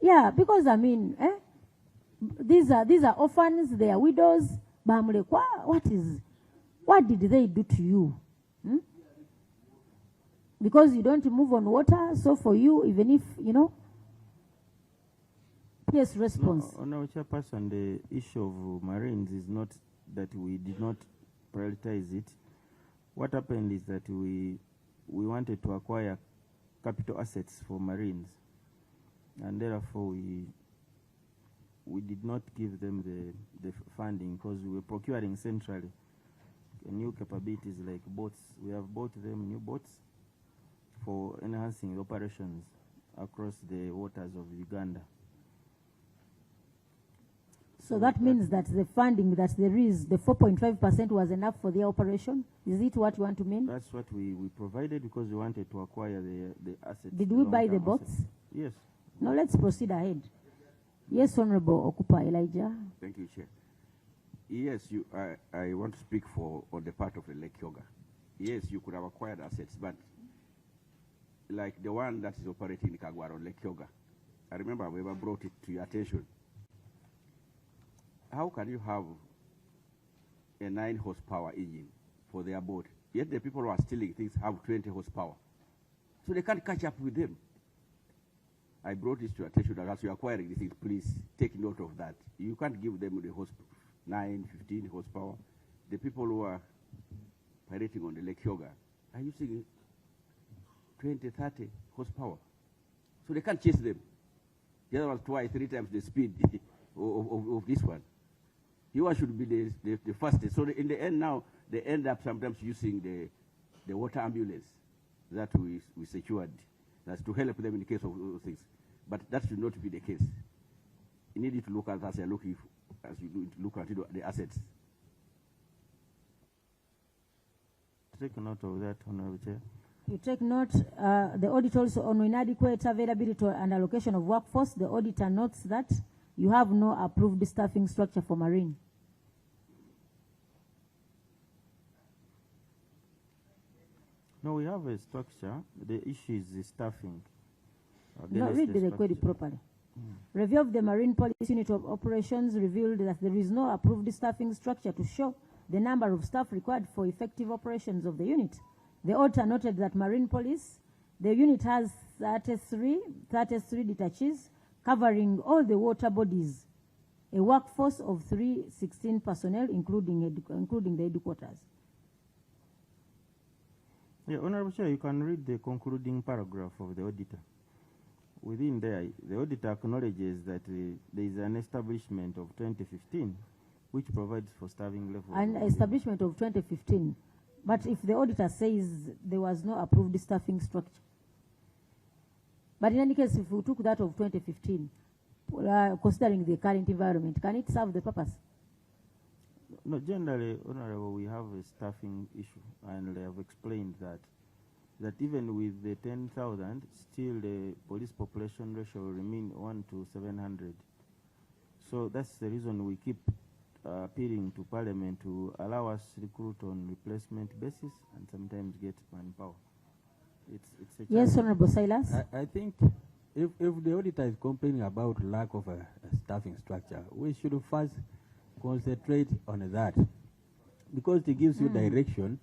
Yeah, because I mean, these are orphans, they are widows. What did they do to you? Hmm? Because you don't move on water, so for you, even if, you know, PS response.
No, Chairperson, the issue of Marines is not that we did not prioritize it. What happened is that we wanted to acquire capital assets for Marines, and therefore we did not give them the funding because we were procuring centrally new capabilities like boats. We have bought them new boats for enhancing operations across the waters of Uganda.
So that means that the funding that there is, the 4.5% was enough for the operation? Is it what you want to mean?
That's what we provided because we wanted to acquire the assets.
Did we buy the boats?
Assets. Yes.
Now let's proceed ahead. Yes, Honorable Okupa Elijah.
Thank you, Chair. Yes, I want to speak on the part of the Lake Yoga. Yes, you could have acquired assets, but like the one that is operating in Kagwaro, Lake Yoga, I remember we ever brought it to your attention. How can you have a 9 horsepower engine for their boat, yet the people who are stealing things have 20 horsepower? So they can't catch up with them. I brought this to your attention that as you're acquiring these things, please take note of that. You can't give them the 9, 15 horsepower. The people who are pirating on the Lake Yoga are using 20, 30 horsepower. So they can't chase them. The other one's 2, 3 times the speed of this one. Yours should be the fastest. So in the end now, they end up sometimes using the water ambulance that we secured. That's to help them in the case of those things. But that should not be the case. You need to look at as you're looking as you look at the assets.
Take note of that, Honorable Chair.
You take note, the audit also on inadequate availability and allocation of workforce. The auditor notes that you have no approved staffing structure for Marine.
No, we have a structure. The issue is the staffing.
No, read the query properly. Review of the Marine Police Unit of Operations revealed that there is no approved staffing structure to show the number of staff required for effective operations of the unit. The auditor noted that Marine Police, the unit has 33 detaches covering all the water bodies, a workforce of 316 personnel, including the headquarters.
Yeah, Honorable Chair, you can read the concluding paragraph of the auditor. Within there, the auditor acknowledges that there is an establishment of 2015 which provides for staffing level.
An establishment of 2015. But if the auditor says there was no approved staffing structure. But in any case, if we took that of 2015, considering the current environment, can it serve the purpose?
No, generally, Honorable, we have a staffing issue, and I have explained that even with the 10,000, still the police population ratio will remain 1 to 700. So that's the reason we keep appealing to Parliament to allow us recruit on replacement basis and sometimes get manpower. It's a
yes, Honorable Silas.
I think if the auditor is complaining about lack of a staffing structure, we should first concentrate on that, because it gives you direction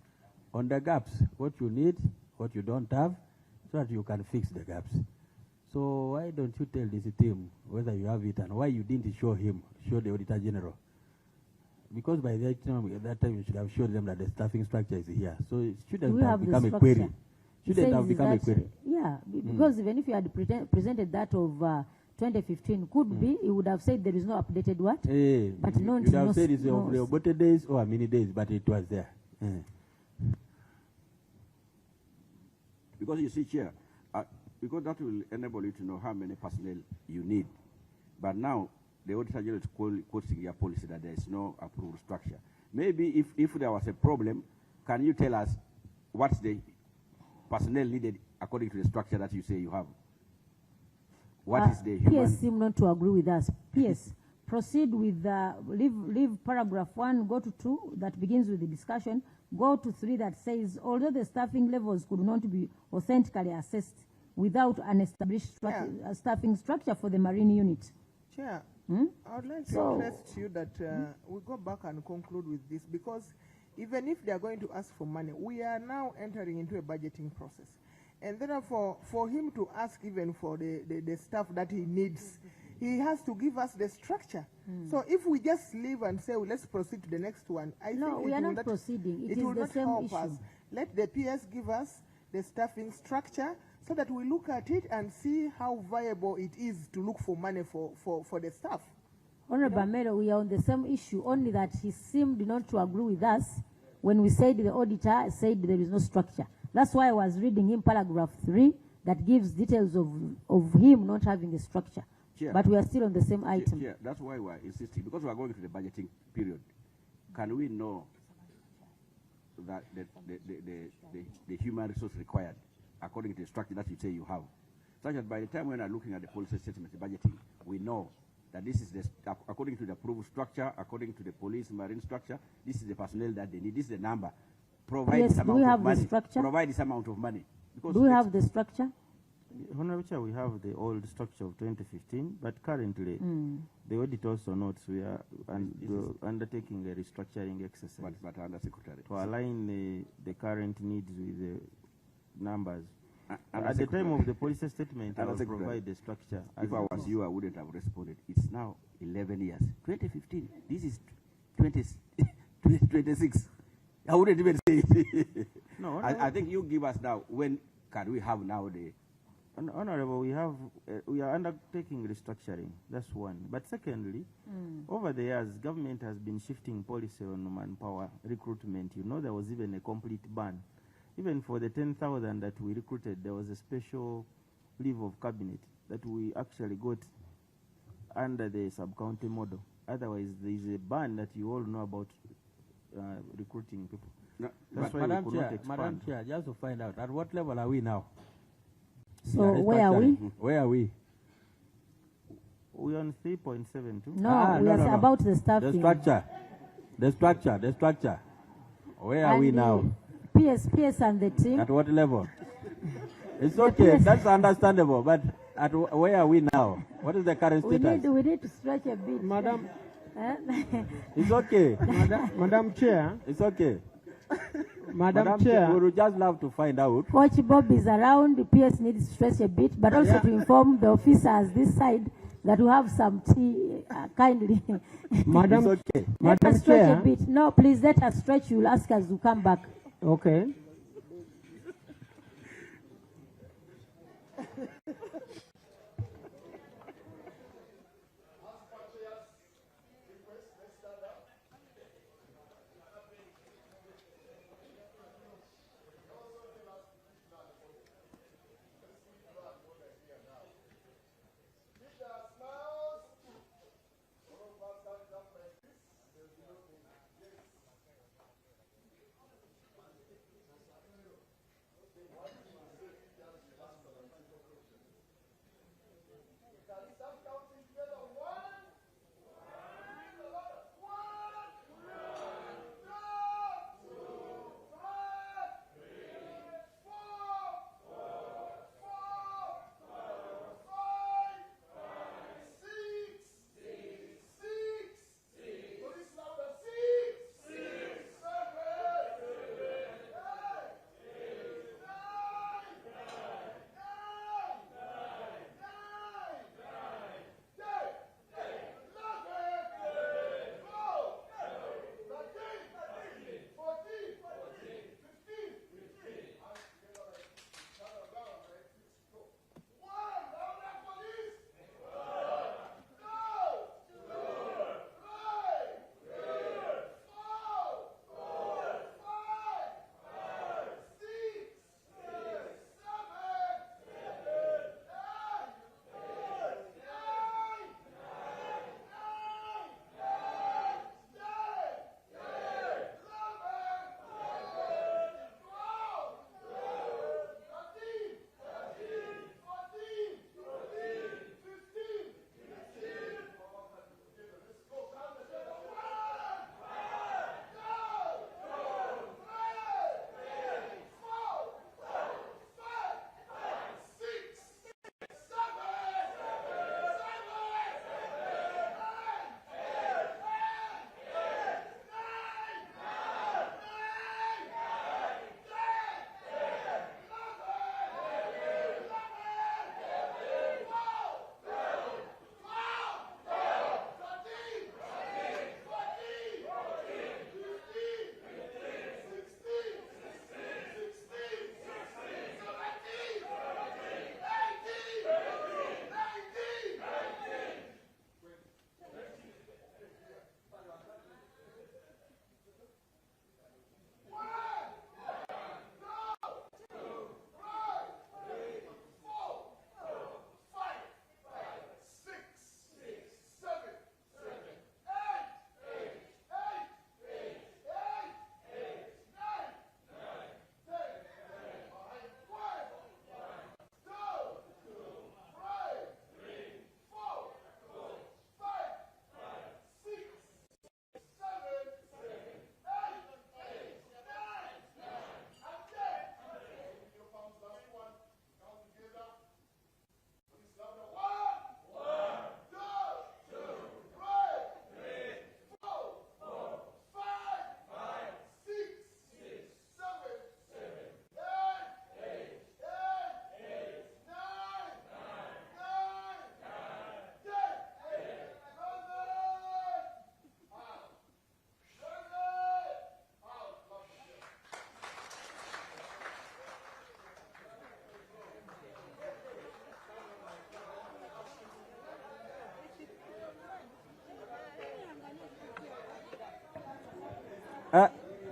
on the gaps, what you need, what you don't have, so that you can fix the gaps. So why don't you tell this team whether you have it and why you didn't show the Auditor General? Because by that time you should have showed them that the staffing structure is here. So it shouldn't have become a query. Shouldn't have become a query.
Yeah, because even if you had presented that of 2015. Could be he would have said there is no updated what? But
you
not
would have
no,
said it's
no,
of the better days or many days, but it was there.
Because you see, Chair, because that will enable you to know how many personnel you need. But now, the Auditor General is quoting your policy that there is no approved structure. Maybe if there was a problem, can you tell us what's the personnel needed according to the structure that you say you have? What is the human...
PS seem not to agree with us. PS, proceed with leave paragraph 1, go to 2, that begins with the discussion, go to 3 that says, although the staffing levels could not be authentically assessed without an established staffing structure for the Marine unit.
Chair, I would like to request you that we go back and conclude with this, because even if they are going to ask for money, we are now entering into a budgeting process. And therefore, for him to ask even for the stuff that he needs, he has to give us the structure. So if we just leave and say, well, let's proceed to the next one, I think
we are not proceeding.
It will not help us. Let the PS give us the staffing structure so that we look at it and see how viable it is to look for money for the staff.
Honorable Mero, we are on the same issue, only that he seemed not to agree with us when we said the auditor said there is no structure. That's why I was reading him paragraph 3 that gives details of him not having a structure.
Chair,
but we are still on the same item.
Chair, that's why we're insisting, because we are going to the budgeting period. Can we know that the human resource required according to the structure that you say you have, such that by the time when we are looking at the policy statement, the budgeting, we know that this is according to the approved structure, according to the police marine structure, this is the personnel that they need, this is the number. Provide
yes,
this amount of money.
The structure?
Provide this amount of money. Because
do we have the structure?
Honorable Chair, we have the old structure of 2015, but currently the audit also notes we are undertaking a restructuring exercise.
But Under Secretary,
to align the current needs with the numbers. At the time of the policy statement, I will provide the structure.
If I was you, I wouldn't have responded. It's now 11 years. 2015. This is 2026. I wouldn't even say it.
No,
I think you give us now, when can we have now the...
Honorable, we are undertaking restructuring. That's one. But secondly, over the years, government has been shifting policy on manpower recruitment. You know, there was even a complete ban. Even for the 10,000 that we recruited, there was a special leave of cabinet that we actually got under the sub-county model. Otherwise, there is a ban that you all know about recruiting people.
No, that's why
we could not expand.
Madam Chair, just to find out, at what level are we now?
So where are we?
Where are we?
We're on 3.72.
No, we are about the staffing.
The structure. Where are we now?
PS and the team.
At what level? It's okay, that's understandable, but where are we now? What is the current status?
We need to stretch a bit.
Madam.
It's okay.
Madam Chair.
It's okay.
Madam Chair.
We would just love to find out.
Coach Bob is around. The PS needs to stretch a bit, but also to inform the officers this side that we have some tea, kindly.
Madam,
it's okay.
Let us stretch a bit. No, please let us stretch. You'll ask us to come back.
Okay.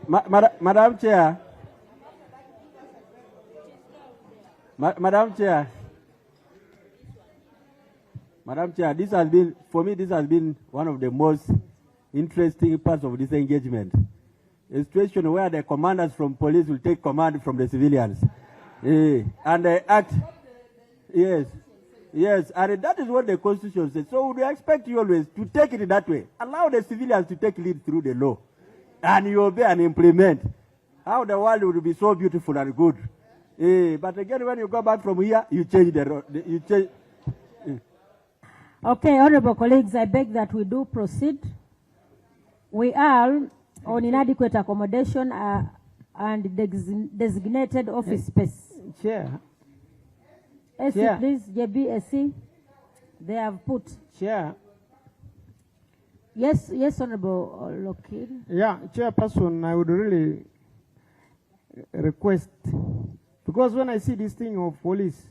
Madam Chair. Madam Chair. Madam Chair, this has been, for me, this has been one of the most interesting parts of this engagement. A situation where the commanders from police will take command from the civilians. And they act. Yes. Yes, and that is what the Constitution says. So we expect you always to take it that way. Allow the civilians to take lead through the law. And you obey and implement. How the world will be so beautiful and good. But again, when you go back from here, you change the road. You change.
Okay, honorable colleagues, I beg that we do proceed. We are on inadequate accommodation and designated office space.
Chair.
SC,
Chair.
please, JB, SC. They have put.
Chair.
Yes, yes, honorable Lockheed.
Yeah, Chairperson, I would really request, because when I see this thing of police,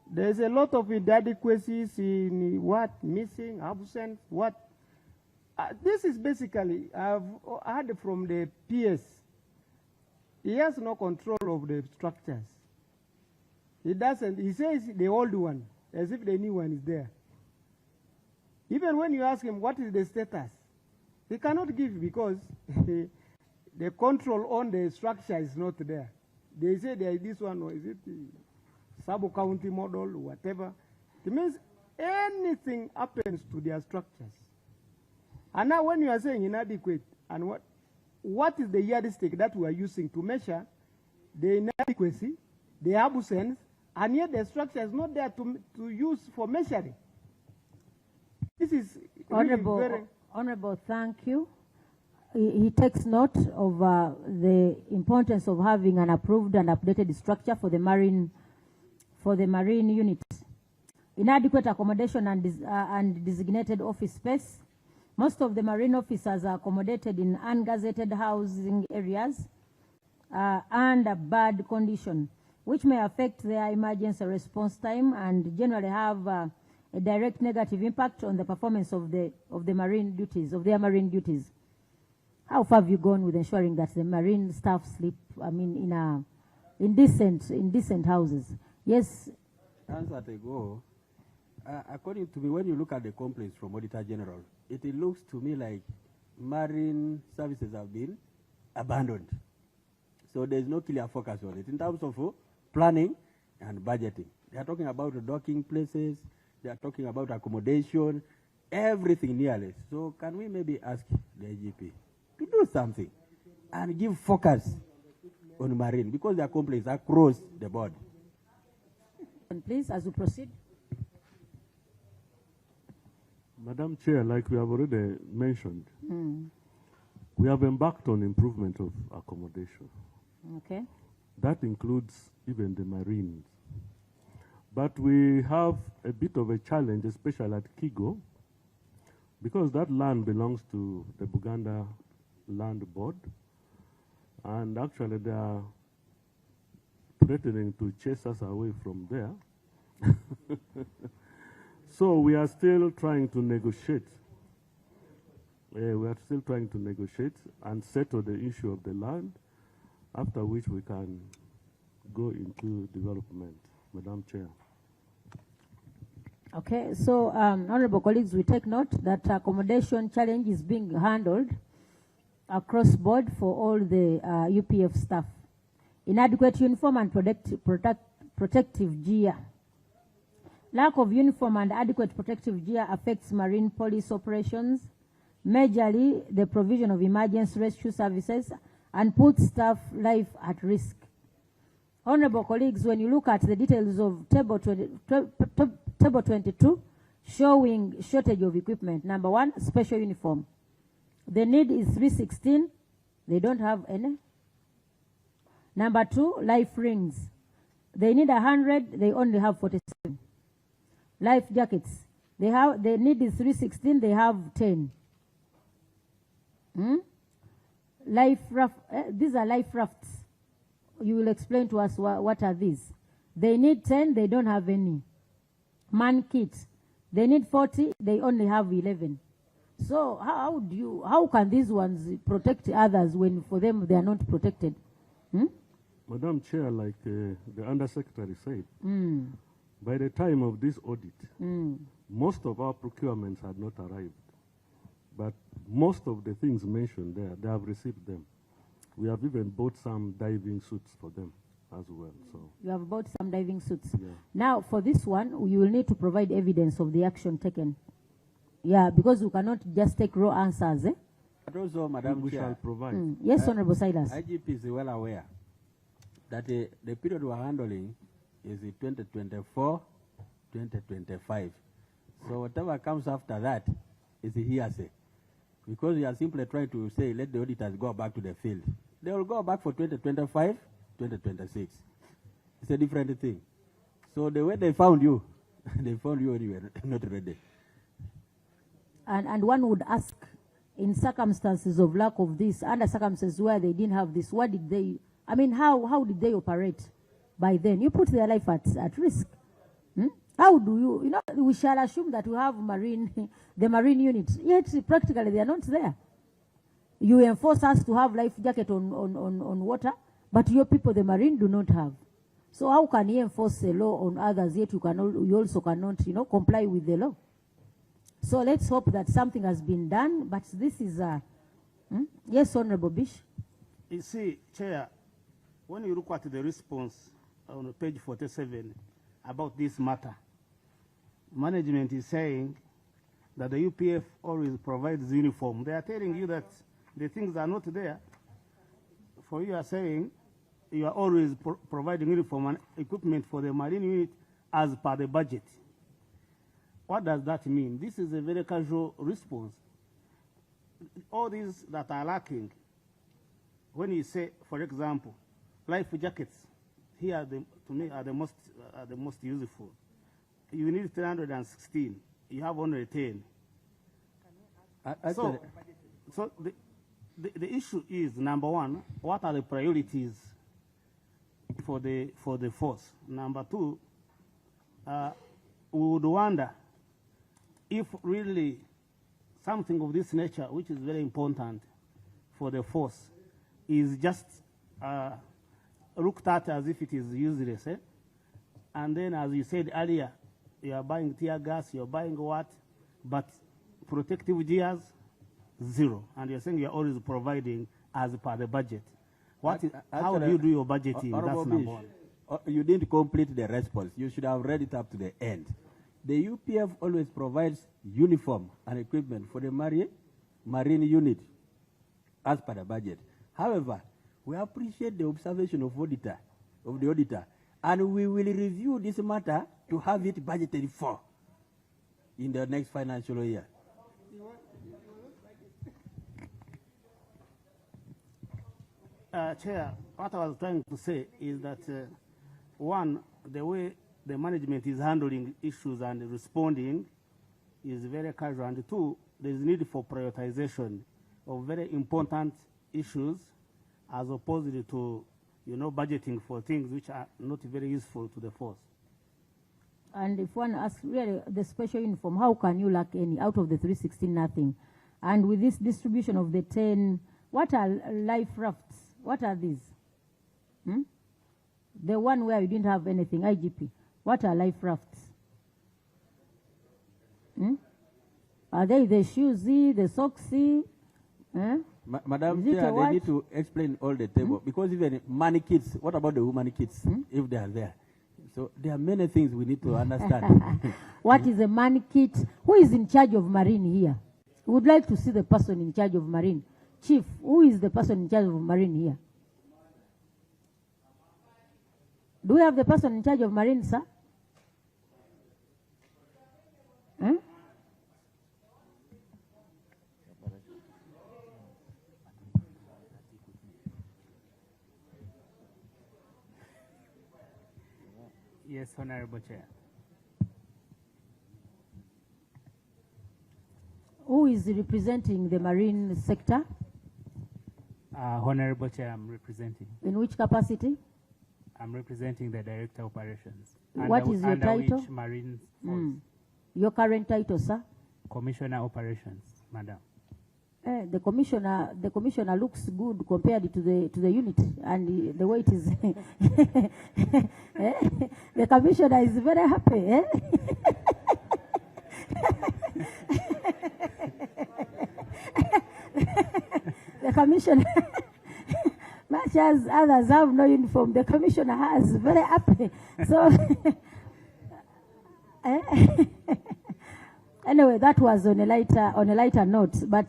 there's a lot of inadequacies in what, missing, absent, what. This is basically, I've heard from the PS, he has no control of the structures. He doesn't, he says the old one, as if the new one is there. Even when you ask him what is the status, he cannot give because the control on the structure is not there. They say there is this one, or is it the sub-county model, or whatever. It means anything happens to their structures. And now when you are saying inadequate, and what is the yardstick that we are using to measure the inadequacy, the absence, and yet the structure is not there to use for measuring? This is
Honorable,
really very...
Honorable, thank you. He takes note of the importance of having an approved and updated structure for the marine unit. Inadequate accommodation and designated office space. Most of the marine officers are accommodated in ungazetted housing areas and a bad condition, which may affect their emergency response time and generally have a direct negative impact on the performance of their marine duties. How far have you gone with ensuring that the marine staff sleep, in decent houses? Yes.
Answer to go. According to me, when you look at the complaints from Auditor General, it looks to me like marine services have been abandoned. So there's no clear focus on it in terms of planning and budgeting. They are talking about docking places, they are talking about accommodation, everything nearly. So can we maybe ask the IGP to do something and give focus on marine, because there are complaints across the board.
And please, as we proceed.
Madam Chair, like we have already mentioned, we have embarked on improvement of accommodation.
Okay.
That includes even the marines. But we have a bit of a challenge, especially at Kigo, because that land belongs to the Buganda Land Board, and actually they are threatening to chase us away from there. So we are still trying to negotiate. We are still trying to negotiate and settle the issue of the land, after which we can go into development, Madam Chair.
Okay, so honorable colleagues, we take note that accommodation challenge is being handled across board for all the UPF staff. Inadequate uniform and protective gear. Lack of uniform and adequate protective gear affects marine police operations, majorly the provision of emergency rescue services, and puts staff life at risk. Honorable colleagues, when you look at the details of table 22, showing shortage of equipment. Number one, special uniform. The need is 316. They don't have any. Number two, life rings. They need 100. They only have 47. Life jackets. The need is 316. They have 10. Life raft. These are life rafts. You will explain to us what are these. They need 10. They don't have any. Man kit. They need 40. They only have 11. So how can these ones protect others when for them they are not protected?
Madam Chair, like the Undersecretary said, by the time of this audit, most of our procurements had not arrived. But most of the things mentioned there, they have received them. We have even bought some diving suits for them as well. So
you have bought some diving suits.
Yeah.
Now, for this one, you will need to provide evidence of the action taken. Yeah, because you cannot just take raw answers.
But also, Madam
we
Chair,
shall provide.
Yes, Honorable Silas.
IGP is well aware that the period we are handling is 2024, 2025. So whatever comes after that is a hearsay. Because we are simply trying to say, let the auditors go back to the field. They will go back for 2025, 2026. It's a different thing. So the way they found you, they found you when you were not ready.
And one would ask, in circumstances of lack of this, under circumstances where they didn't have this, what did they, I mean, how did they operate by then? You put their life at risk. How do you, we shall assume that we have the marine units, yet practically they are not there. You enforce us to have life jacket on water, but your people, the marine, do not have. So how can you enforce a law on others, yet you also cannot, comply with the law? So let's hope that something has been done, but this is yes, Honorable Bish.
You see, Chair, when you look at the response on page 47 about this matter, management is saying that the UPF always provides uniform. They are telling you that the things are not there. For you are saying you are always providing uniform and equipment for the marine unit as per the budget. What does that mean? This is a very casual response. All these that are lacking, when you say, for example, life jackets, here to me are the most useful. You need 316. You have only 10. So the issue is, number one, what are the priorities for the force? Number two, we would wonder if really something of this nature, which is very important for the force, is just looked at as if it is useless. And then, as you said earlier, you are buying tear gas, you're buying what? But protective gears, zero. And you're saying you're always providing as per the budget. How do you do your budgeting? That's number one.
You didn't complete the response. You should have read it up to the end. The UPF always provides uniform and equipment for the marine unit as per the budget. However, we appreciate the observation of the auditor, and we will review this matter to have it budgeted for in the next financial year.
Chair, what I was trying to say is that, one, the way the management is handling issues and responding is very casual, and two, there is need for prioritization of very important issues as opposed to, budgeting for things which are not very useful to the force.
And if one asks, really, the special uniform, how can you lack any? Out of the 316, nothing. And with this distribution of the 10, what are life rafts? What are these? The one where you didn't have anything, IGP. What are life rafts? Are they the shoesy, the socksy?
Madam Chair, they need to explain all the table, because even money kits, what about the woman kits, if they are there? So there are many things we need to understand.
What is a man kit? Who is in charge of marine here? We would like to see the person in charge of marine. Chief, who is the person in charge of marine here? Do we have the person in charge of marine, sir?
Yes, Honorable Chair.
Who is representing the marine sector?
Honorable Chair, I'm representing.
In which capacity?
I'm representing the Director Operations.
What is your title?
Which Marine Force?
Your current title, sir?
Commissioner Operations. Madam.
The commissioner looks good compared to the unit and the way it is. The commissioner is very happy. The commissioner, much as others have no uniform, the commissioner has very happy. So anyway, that was on a lighter note. But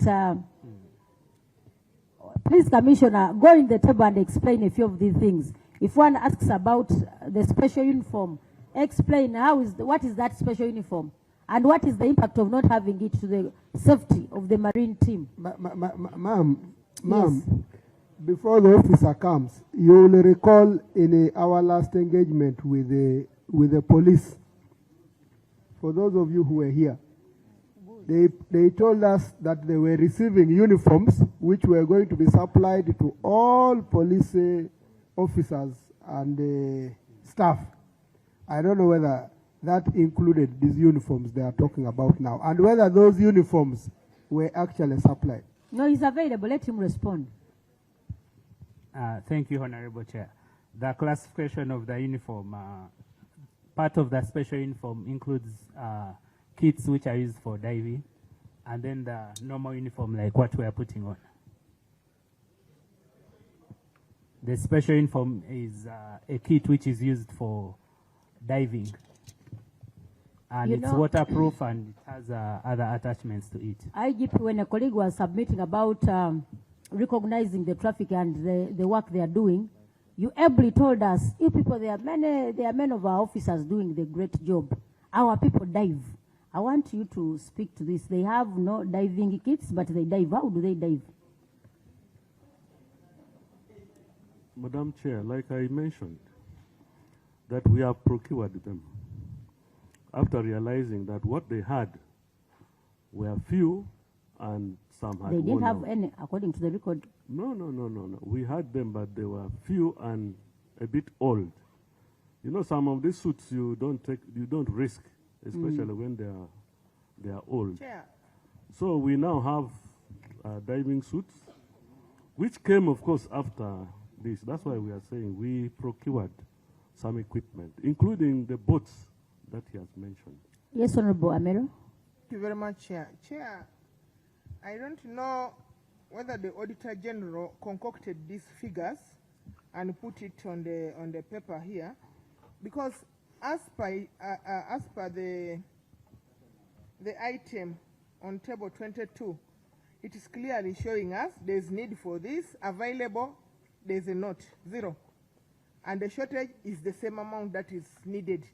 please, Commissioner, go in the table and explain a few of these things. If one asks about the special uniform, explain what is that special uniform and what is the impact of not having it to the safety of the Marine team.
Ma'am, before the officer comes, you will recall in our last engagement with the police, for those of you who were here, they told us that they were receiving uniforms which were going to be supplied to all police officers and staff. I don't know whether that included these uniforms they are talking about now, and whether those uniforms were actually supplied.
No, he's available. Let him respond.
Thank you, Honorable Chair. The classification of the uniform, part of the special uniform includes kits which are used for diving, and then the normal uniform like what we are putting on. The special uniform is a kit which is used for diving, and it's waterproof and it has other attachments to it.
IGP, when a colleague was submitting about recognizing the traffic and the work they are doing, you ably told us, you people, there are many of our officers doing the great job. Our people dive. I want you to speak to this. They have no diving kits, but they dive. How do they dive?
Madam Chair, like I mentioned, that we have procured them after realizing that what they had were few and some had
They didn't
worn
have
out.
any, according to the record.
No. We had them, but they were few and a bit old. You know, some of these suits you don't risk, especially when they are old.
Chair.
So we now have diving suits, which came, of course, after this. That's why we are saying we procured some equipment, including the boats that he has mentioned.
Yes, Honorable Amero.
Thank you very much, Chair. Chair, I don't know whether the Auditor General concocted these figures and put it on the paper here, because as per the item on table 22, it is clearly showing us there's need for this available. There's a note 0, and the shortage is the same amount that is needed.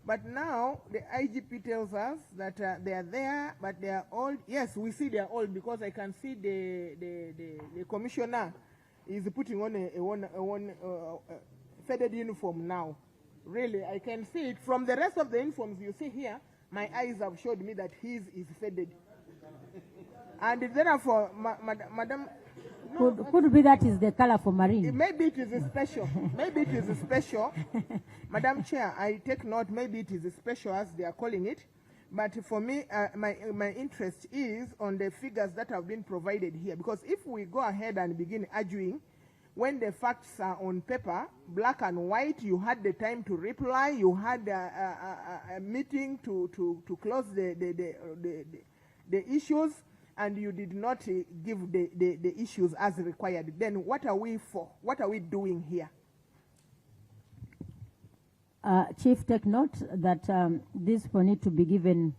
But now the IGP tells us that they are there, but they are old. Yes, we see they are old because I can see the commissioner is putting on a faded uniform now. Really, I can see it from the rest of the uniforms you see here. My eyes have showed me that his is faded, and therefore, Madam.
Could be that is the color for Marine.
Maybe it is special. Maybe it is special. Madam Chair, I take note, maybe it is special as they are calling it. But for me, my interest is on the figures that have been provided here. Because if we go ahead and begin arguing, when the facts are on paper, black and white, you had the time to reply, you had a meeting to close the issues, and you did not give the issues as required, then what are we for? What are we doing here?
Chief, take note that these will need to be given,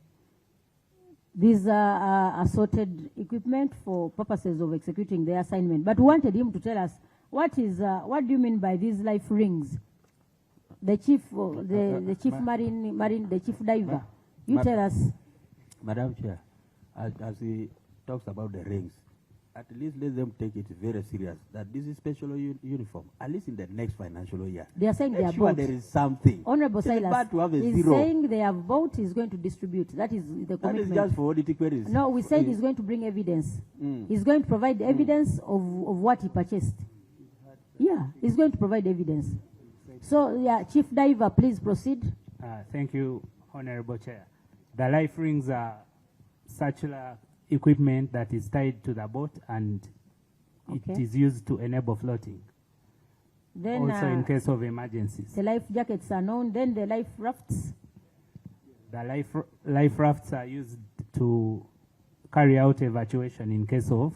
these are assorted equipment for purposes of executing the assignment. But we wanted him to tell us, what do you mean by these life rings? The chief, the chief marine, the chief diver. You tell us.
Madam Chair, as he talks about the rings, at least let them take it very serious that this is special uniform, at least in the next financial year.
They are saying they are
sure
bought.
There is something.
Honorable
It's
Silas
bad to have a
is
zero.
saying they have bought, is going to distribute. That is the commitment.
That is just for audit queries.
No, we said he's going to bring evidence. He's going to provide evidence of what he purchased. Yeah, he's going to provide evidence. So, yeah, Chief Diver, please proceed.
Thank you, Honorable Chair. The life rings are equipment that is tied to the boat and it
Okay.
is used to enable floating.
Then
Also in case of emergencies.
the life jackets are known. Then the life rafts.
The life rafts are used to carry out evacuation in case of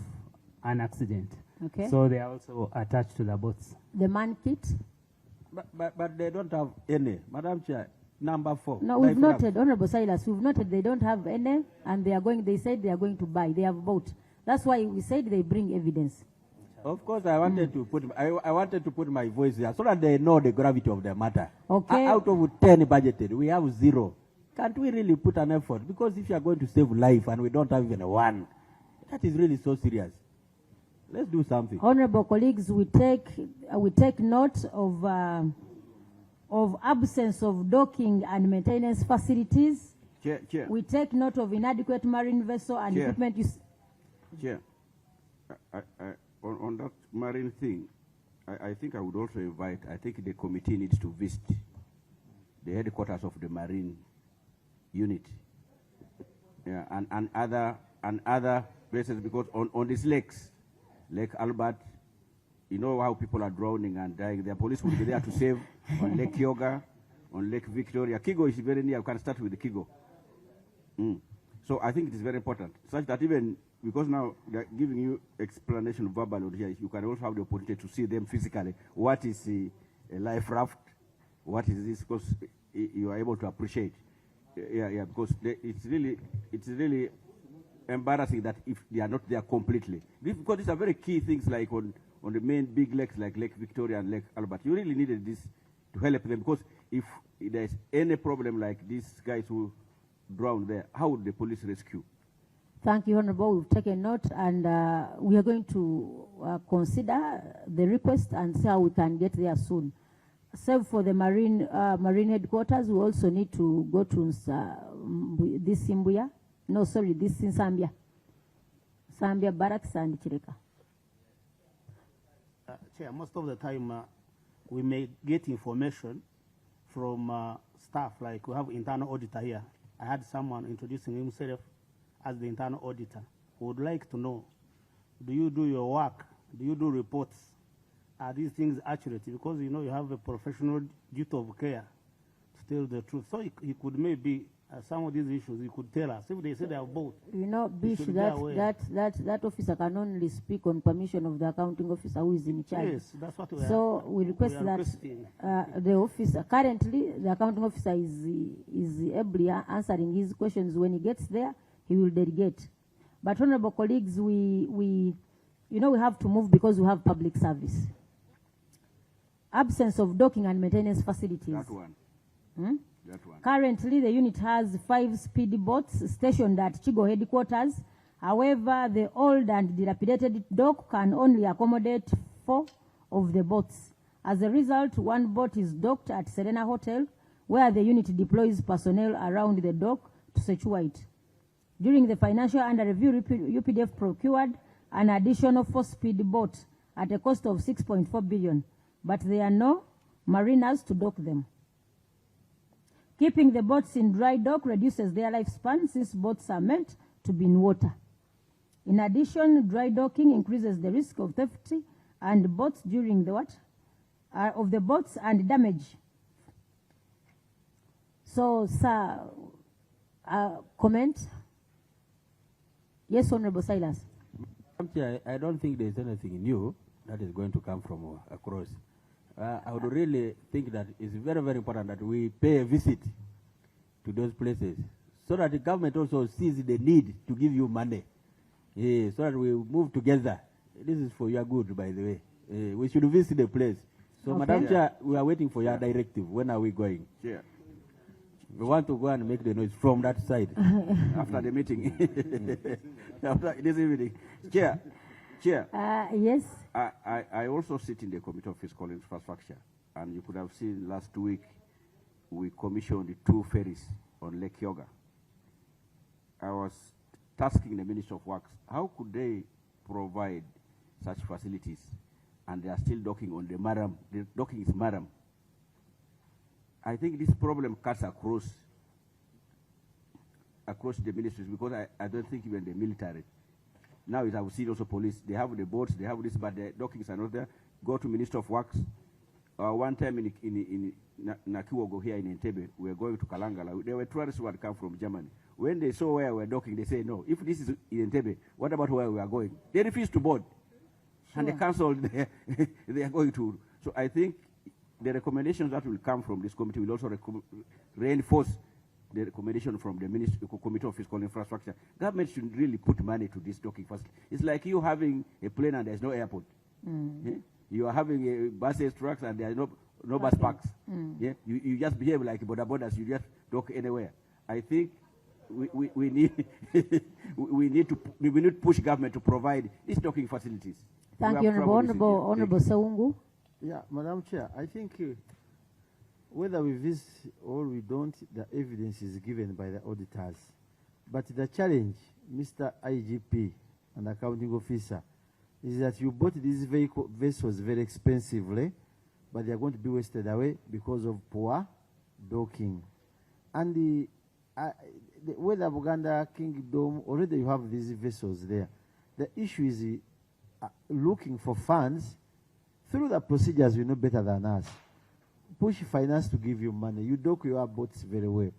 an accident.
Okay.
So they are also attached to the boats.
The man kit.
But they don't have any. Madam Chair, number 4.
No, we've noted, Honorable Silas, we've noted they don't have any, and they said they are going to buy. They have bought. That's why we said they bring evidence.
Of course, I wanted to put I wanted to put my voice here so that they know the gravity of the matter.
Okay.
Out of 10 budgeted, we have 0. Can't we really put an effort? Because if you are going to save life and we don't have even 1, that is really so serious. Let's do something.
Honorable colleagues, we take note of absence of docking and maintenance facilities.
Chair.
We take note of inadequate marine vessel and
Chair.
equipment use.
Chair, on that marine thing, I think I would also invite, I think the committee needs to visit the headquarters of the marine unit, yeah, and other places, because on these lakes, Lake Albert, you know how people are drowning and dying. The police will be there to save on Lake Yoga, on Lake Victoria. Kigo is very near. You can start with the Kigo. So I think it is very important, such that even because now they're giving you explanation verbally here, you can also have the opportunity to see them physically. What is a life raft? What is this? Because you are able to appreciate. Yeah, because it's really embarrassing that if they are not there completely. Because these are very key things, like on the main big lakes like Lake Victoria and Lake Albert. You really needed this to help them, because if there's any problem like these guys who drowned there, how would the police rescue?
Thank you, Honorable. We've taken note, and we are going to consider the request and see how we can get there soon. Save for the marine headquarters, we also need to go to this in Zambia. Zambia Barracks and Chireka.
Chair, most of the time we may get information from staff, like we have internal auditor here. I had someone introducing himself as the internal auditor. We would like to know, do you do your work? Do you do reports? Are these things accurate? Because, you know, you have a professional duty of care to tell the truth. So he could maybe, some of these issues, he could tell us. If they say they have both.
You know, Bish, that officer can only speak on permission of the accounting officer who is in charge.
Yes, that's what we are.
So we request that the officer, currently the accounting officer is ably answering his questions. When he gets there, he will delegate. But honorable colleagues, we have to move because we have public service. Absence of docking and maintenance facilities.
That one. That one.
Currently, the unit has 5 speedy boats stationed at Chigo headquarters. However, the old and dilapidated dock can only accommodate 4 of the boats. As a result, 1 boat is docked at Serena Hotel, where the unit deploys personnel around the dock to secure it. During the financial under review, UPDF procured an additional 4 speedy boats at a cost of 6.4 billion, but there are no mariners to dock them. Keeping the boats in dry dock reduces their lifespan, since boats are meant to be in water. In addition, dry docking increases the risk of theft and boats during the of the boats and damage. So, sir, comment? Yes, Honorable Silas.
I don't think there's anything new that is going to come from across. I would really think that it's very, very important that we pay a visit to those places, so that the government also sees the need to give you money, so that we move together. This is for your good, by the way. We should visit the place. So, okay. Madam Chair, we are waiting for your directive. When are we going?
Yeah.
We want to go and make the noise from that side.
After the meeting. After this evening. Chair.
Yes.
I also sit in the Committee of Fiscal Infrastructure, and you could have seen last week we commissioned 2 ferries on Lake Yoga. I was tasking the Ministry of Works, how could they provide such facilities and they are still docking on the Maram? The docking is Maram. I think this problem cuts across across the ministries, because I don't think even the military. Now I will see also police. They have the boats, they have this, but the dockings are not there. Go to Minister of Works. One time in Nakiwogo here in Entebbe, we were going to Kalangala. There were tourists who had come from Germany. When they saw where we were docking, they say, no, if this is in Entebbe, what about where we are going? They refused to board. Sure. And they cancelled, they are going to. So I think the recommendations that will come from this committee will also reinforce the recommendation from the Committee of Fiscal Infrastructure. Government should really put money to this docking facility. It's like you having a plane and there's no airport. Yeah? You are having buses, trucks, and there are no bus parks. Yeah? You just behave like border borders. You just dock anywhere. I think we need we need to push government to provide these docking facilities.
Thank you, Honorable Saungu.
Yeah, Madam Chair, I think whether we visit or we don't, the evidence is given by the auditors. But the challenge, Mr. IGP and accounting officer, is that you bought these vessels very expensively, but they are going to be wasted away because of poor docking. And the whether Buganda Kingdom, already you have these vessels there. The issue is looking for funds through the procedures you know better than us. Push finance to give you money. You dock your boats very well.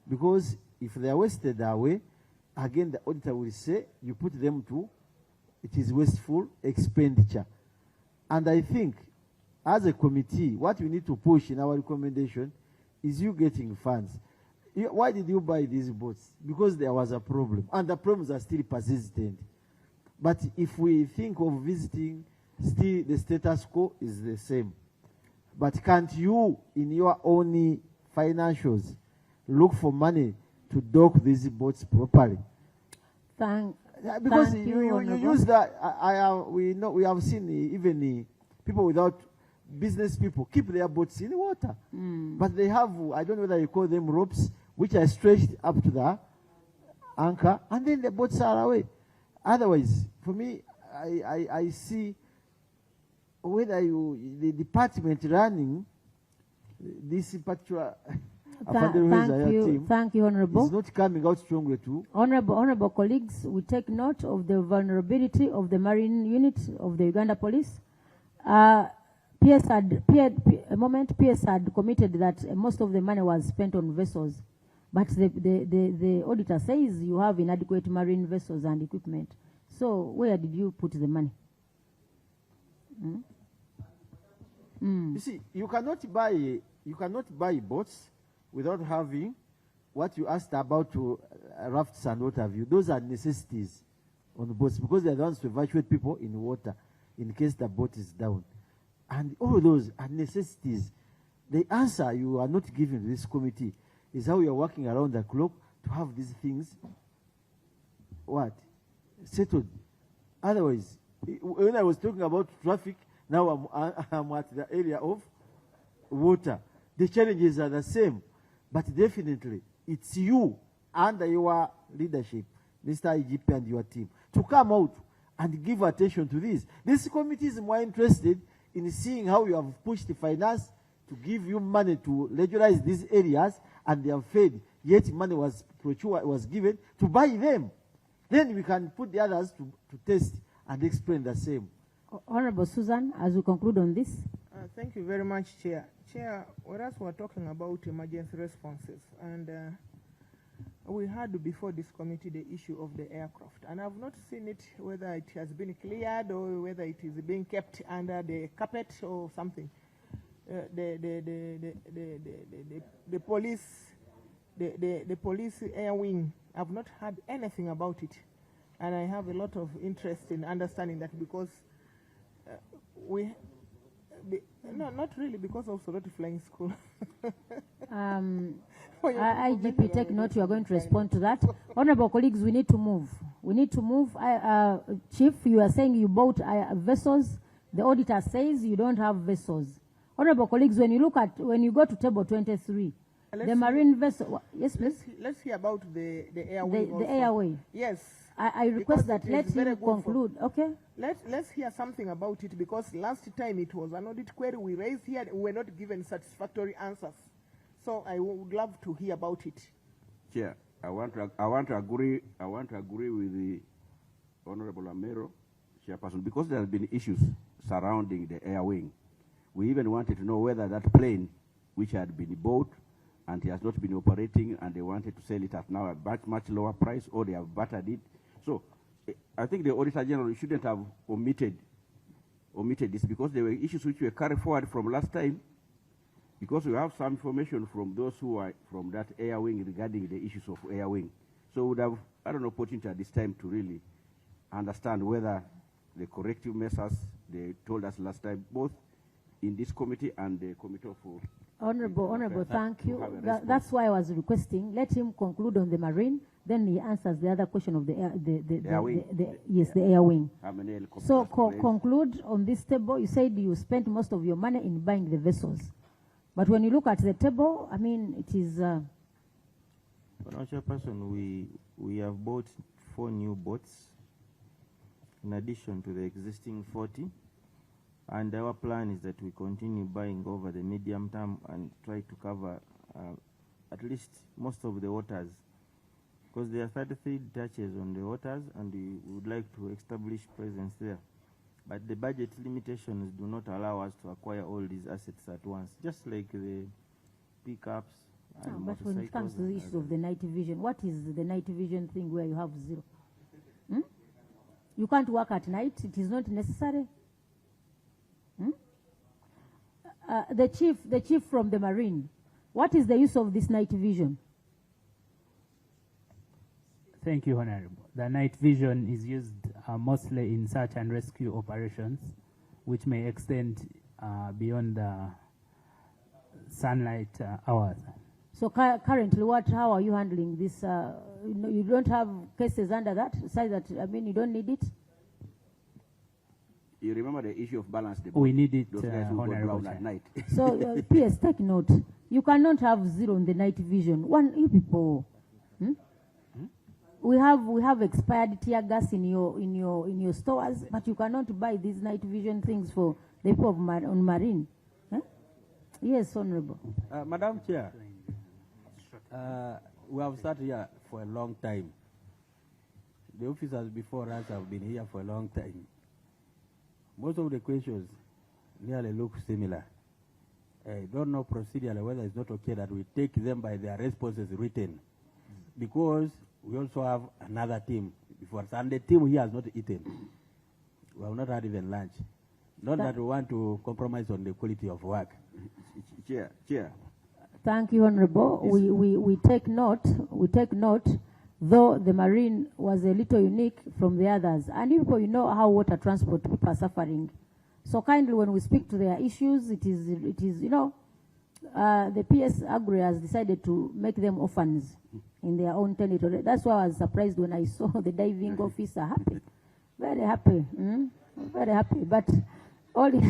Because if they are wasted away, again the auditor will say you put them to, it is wasteful expenditure. And I think as a committee, what we need to push in our recommendation is you getting funds. Why did you buy these boats? Because there was a problem. And the problems are still persistent. But if we think of visiting, still the status quo is the same. But can't you, in your own financials, look for money to dock these boats properly? Because you use that. We have seen even people without business people keep their boats in the water. But they have, I don't know whether you call them ropes, which are stretched up to the anchor, and then the boats are away. Otherwise, for me, I see whether the department running this particular
thank you, Honorable.
is not coming out strongly too.
Honorable colleagues, we take note of the vulnerability of the marine unit of the Uganda Police. PS had committed that most of the money was spent on vessels, but the auditor says you have inadequate marine vessels and equipment. So where did you put the money?
You see, you cannot buy boats without having what you asked about to rafts and what have you. Those are necessities on the boats because they are the ones to evacuate people in water in case the boat is down. And all those are necessities. The answer you are not giving to this committee is how you are working around the clock to have these things settled. Otherwise, when I was talking about traffic, now I'm at the area of water. The challenges are the same, but definitely it's you under your leadership, Mr. IGP and your team, to come out and give attention to this. This committee is more interested in seeing how you have pushed the finance to give you money to legalize these areas, and they have failed. Yet money was given to buy them. Then we can put the others to test and explain the same.
Honorable Susan, as we conclude on this.
Thank you very much, Chair. Chair, whereas we're talking about emergency responses, and we had before this committee the issue of the aircraft, and I've not seen it whether it has been cleared or whether it is being kept under the carpet or something. The police, the police air wing, I've not heard anything about it, and I have a lot of interest in understanding that because not really because of Soroti Flying School.
IGP, take note, you are going to respond to that. Honorable colleagues, we need to move. We need to move. Chief, you are saying you bought vessels. The auditor says you don't have vessels. Honorable colleagues, when you go to table 23, the marine vessel. Yes, please.
Let's hear about the airway.
The airway.
Yes.
I request that let him conclude. Okay.
Let's hear something about it, because last time it was an audit query we raised here. We were not given satisfactory answers. So I would love to hear about it.
Chair, I want to agree with the Honorable Amero, Chairperson, because there have been issues surrounding the air wing. We even wanted to know whether that plane, which had been bought and it has not been operating, and they wanted to sell it at now a much lower price, or they have battered it. So I think the Auditor General shouldn't have omitted this, because there were issues which were carried forward from last time, because we have some information from those who are from that air wing regarding the issues of air wing. So we would have, I don't know, opportunity at this time to really understand whether the corrective measures they told us last time, both in this committee and the committee of...
Honorable, thank you. That's why I was requesting, let him conclude on the marine, then he answers the other question of the air, the air wing. So conclude on this table. You said you spent most of your money in buying the vessels. But when you look at the table, I mean, it is...
Chairperson, we have bought 4 new boats in addition to the existing 40. And our plan is that we continue buying over the medium term and try to cover at least most of the waters, because there are 33 touches on the waters, and we would like to establish presence there. But the budget limitations do not allow us to acquire all these assets at once, just like the pickups and
but when it comes to the issue of the night vision, what is the night vision thing where you have 0? You can't work at night? It is not necessary? The chief from the Marine, what is the use of this night vision?
Thank you, Honorable. The night vision is used mostly in search and rescue operations, which may extend beyond the sunlight hours.
So currently, how are you handling this? You don't have cases under that, besides that, I mean, you don't need it?
You remember the issue of balance?
We need it,
those guys who
Honorable
go at night.
So, PS, take note. You cannot have 0 on the night vision. You people, we have expired tear gas in your stores, but you cannot buy these night vision things for the people of on Marine. Yes, Honorable.
Madam Chair, we have sat here for a long time. The officers before us have been here for a long time. Most of the questions nearly look similar. I don't know procedurally whether it's not okay that we take them by their responses written, because we also have another team before us, and the team here has not eaten. We have not had even lunch. Not that we want to compromise on the quality of work.
Chair.
Thank you, Honorable. We take note. We take note. Though the Marine was a little unique from the others. And people, you know how water transport people are suffering. So kindly, when we speak to their issues, it is you know, the PS Agri has decided to make them orphans in their own territory. That's why I was surprised when I saw the diving officer happy. Very happy. Very happy. But only...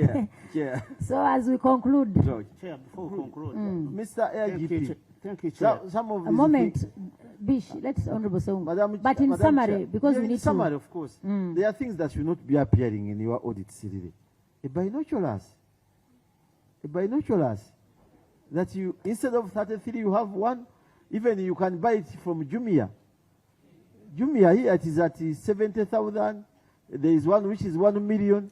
Chair.
So as we conclude...
Chair, before we conclude...
Mr. AIGP.
Thank you, Chair.
Some of
a moment, Bish, let's Honorable Sound. But in summary,
Chair,
because we need
summary,
to...
of course. There are things that should not be appearing in your audits, really. A binoculars. That you, instead of 33, you have 1. Even you can buy it from Jumia. Jumia here, it is at 70,000. There is one which is 1 million.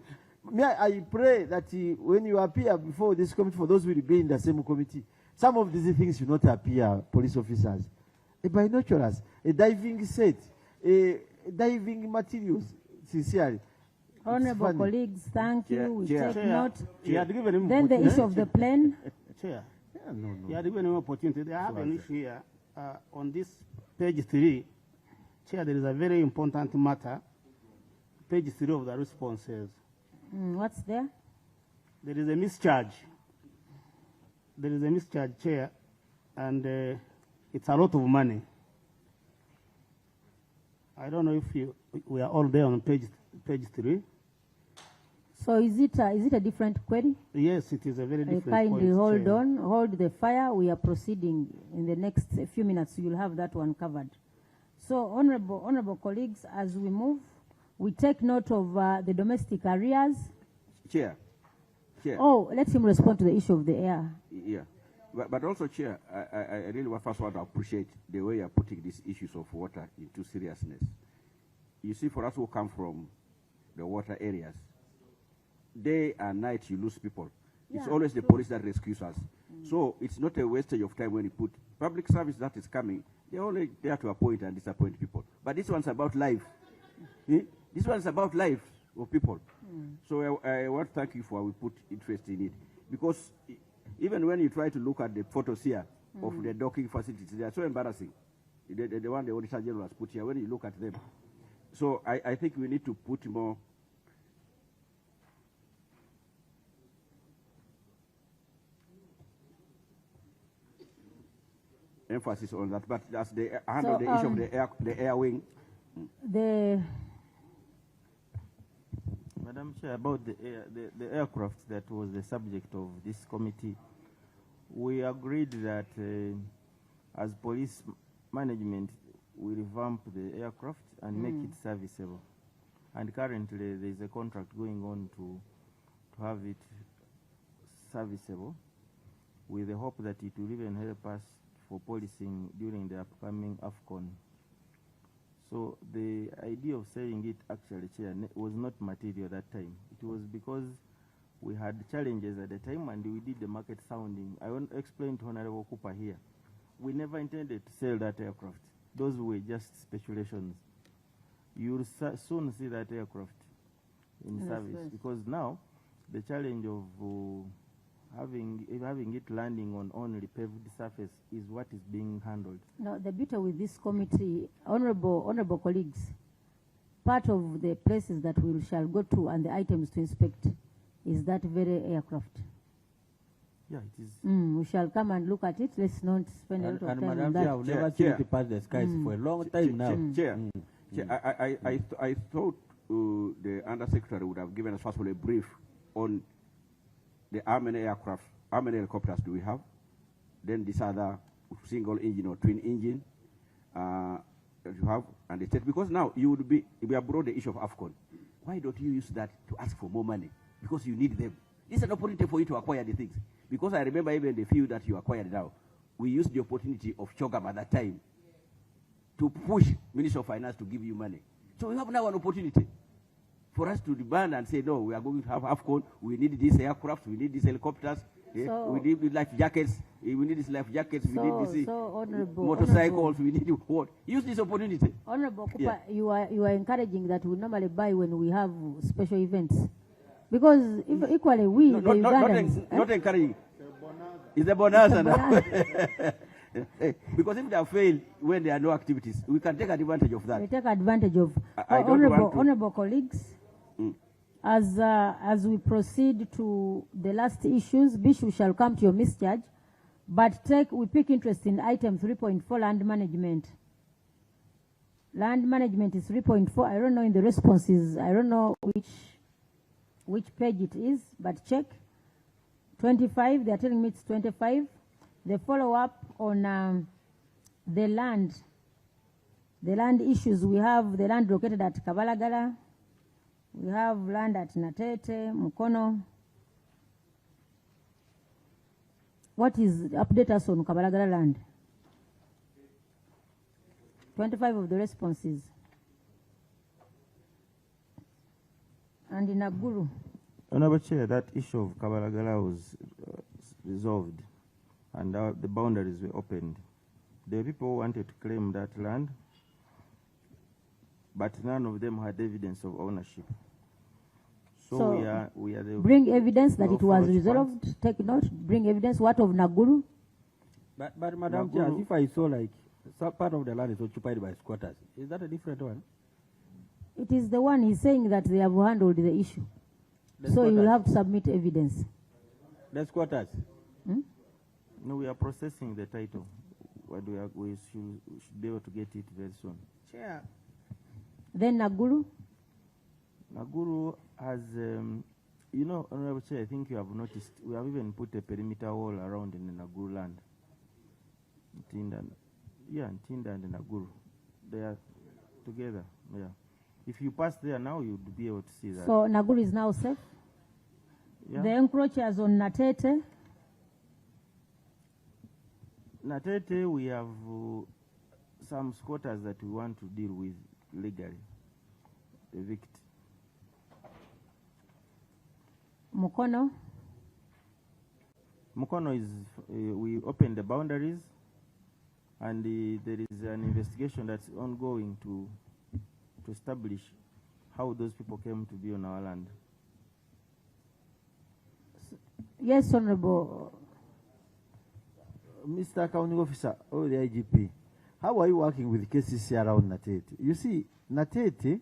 I pray that when you appear before this committee, for those who will be in the same committee, some of these things should not appear, police officers. A binoculars, a diving set, a diving materials, sincerely.
Honorable colleagues, thank you. We take note.
You had given him
then the issue of the plane.
Chair, you had given him opportunity. I have an issue here. On this page 3, Chair, there is a very important matter. Page 3 of the responses.
What's there?
There is a mischarge. There is a mischarge, Chair, and it's a lot of money. I don't know if we are all there on page 3.
So is it a different query?
Yes, it is a very different query.
Kindly hold on, hold the fire. We are proceeding. In the next few minutes, you'll have that one covered. So, honorable colleagues, as we move, we take note of the domestic arrears.
Chair.
Oh, let him respond to the issue of the air.
Yeah. But also, Chair, I really first want to appreciate the way you're putting these issues of water into seriousness. You see, for us who come from the water areas, day and night you lose people. Yeah, it's always the police that rescues us. So it's not a wastage of time when you put public service that is coming. They're only there to appoint and disappoint people. But this one's about life. This one's about life of people. So I want to thank you for we put interest in it. Because even when you try to look at the photos here of the docking facilities, they are so embarrassing. The one the Auditor General has put here, when you look at them. So I think we need to put more emphasis on that. But as they handle the issue of the air wing.
Madam Chair, about the aircraft that was the subject of this committee, we agreed that as police management, we revamp the aircraft and make it serviceable. And currently there is a contract going on to have it serviceable, with the hope that it will even help us for policing during the upcoming AFCON. So the idea of saying it actually, Chair, was not material that time. It was because we had challenges at the time and we did the market sounding. I want to explain to Honorable Cooper here. We never intended to sell that aircraft. Those were just speculations. You'll soon see that aircraft in service, because now the challenge of having it landing on only paved surface is what is being handled.
Now, the beauty with this committee, honorable colleagues, part of the places that we shall go to and the items to inspect is that very aircraft.
Yeah, it is.
We shall come and look at it. Let's not spend a lot of time on that.
I've never seen it pass the skies for a long time now.
Chair, I thought the Undersecretary would have given us first of all a brief on how many aircraft, how many helicopters do we have? Then this other single engine or twin engine that you have, and the state. Because now we have brought the issue of AFCON. Why don't you use that to ask for more money? Because you need them. This is an opportunity for you to acquire the things. Because I remember even the few that you acquired now, we used the opportunity of Chogam at that time to push Minister of Finance to give you money. So we have now an opportunity for us to demand and say, no, we are going to have AFCON, we need these aircraft, we need these helicopters, we need life jackets, we need these life jackets, we need these motorcycles, we need what? Use this opportunity.
Honorable Cooper, you are encouraging that we normally buy when we have special events. Because equally we,
not encouraging. It's a bonanza now. Because if they have failed when there are no activities, we can take advantage of that.
We take advantage of. Honorable colleagues, as we proceed to the last issues, Bishop shall come to your mischarge, but we pick interest in item 3.4, land management. Land management is 3.4. I don't know in the responses. I don't know which page it is, but check. 25. They are telling me it's 25. The follow-up on the land issues. We have the land located at Kabalagala. We have land at Natete, Mukono. What is, update us on Kabalagala land? 25 of the responses. And in Aguru.
Honorable Chair, that issue of Kabalagala was resolved and the boundaries were opened. The people wanted to claim that land, but none of them had evidence of ownership. So we are the
bring evidence that it was resolved. Take note. Bring evidence. What of Naguru?
But Madam Chair, if I saw like some part of the land is occupied by squatters, is that a different one?
It is the one he's saying that they have handled the issue. So you will have to submit evidence.
The squatters.
No, we are processing the title. We should be able to get it very soon.
Chair.
Then Naguru?
Naguru has, you know, Honorable Chair, I think you have noticed, we have even put a perimeter wall around in the Naguru land. Tinda and Naguru. They are together, yeah. If you pass there now, you'll be able to see that.
So Naguru is now safe? Yeah. The encroachers on Natete?
Natete, we have some squatters that we want to deal with legally, evict.
Mukono.
Mukono is, we opened the boundaries, and there is an investigation that's ongoing to establish how those people came to be on our land.
Yes, Honorable.
Mr. Accounting Officer, or the IGP, how are you working with KCC around Natete? You see, Natete,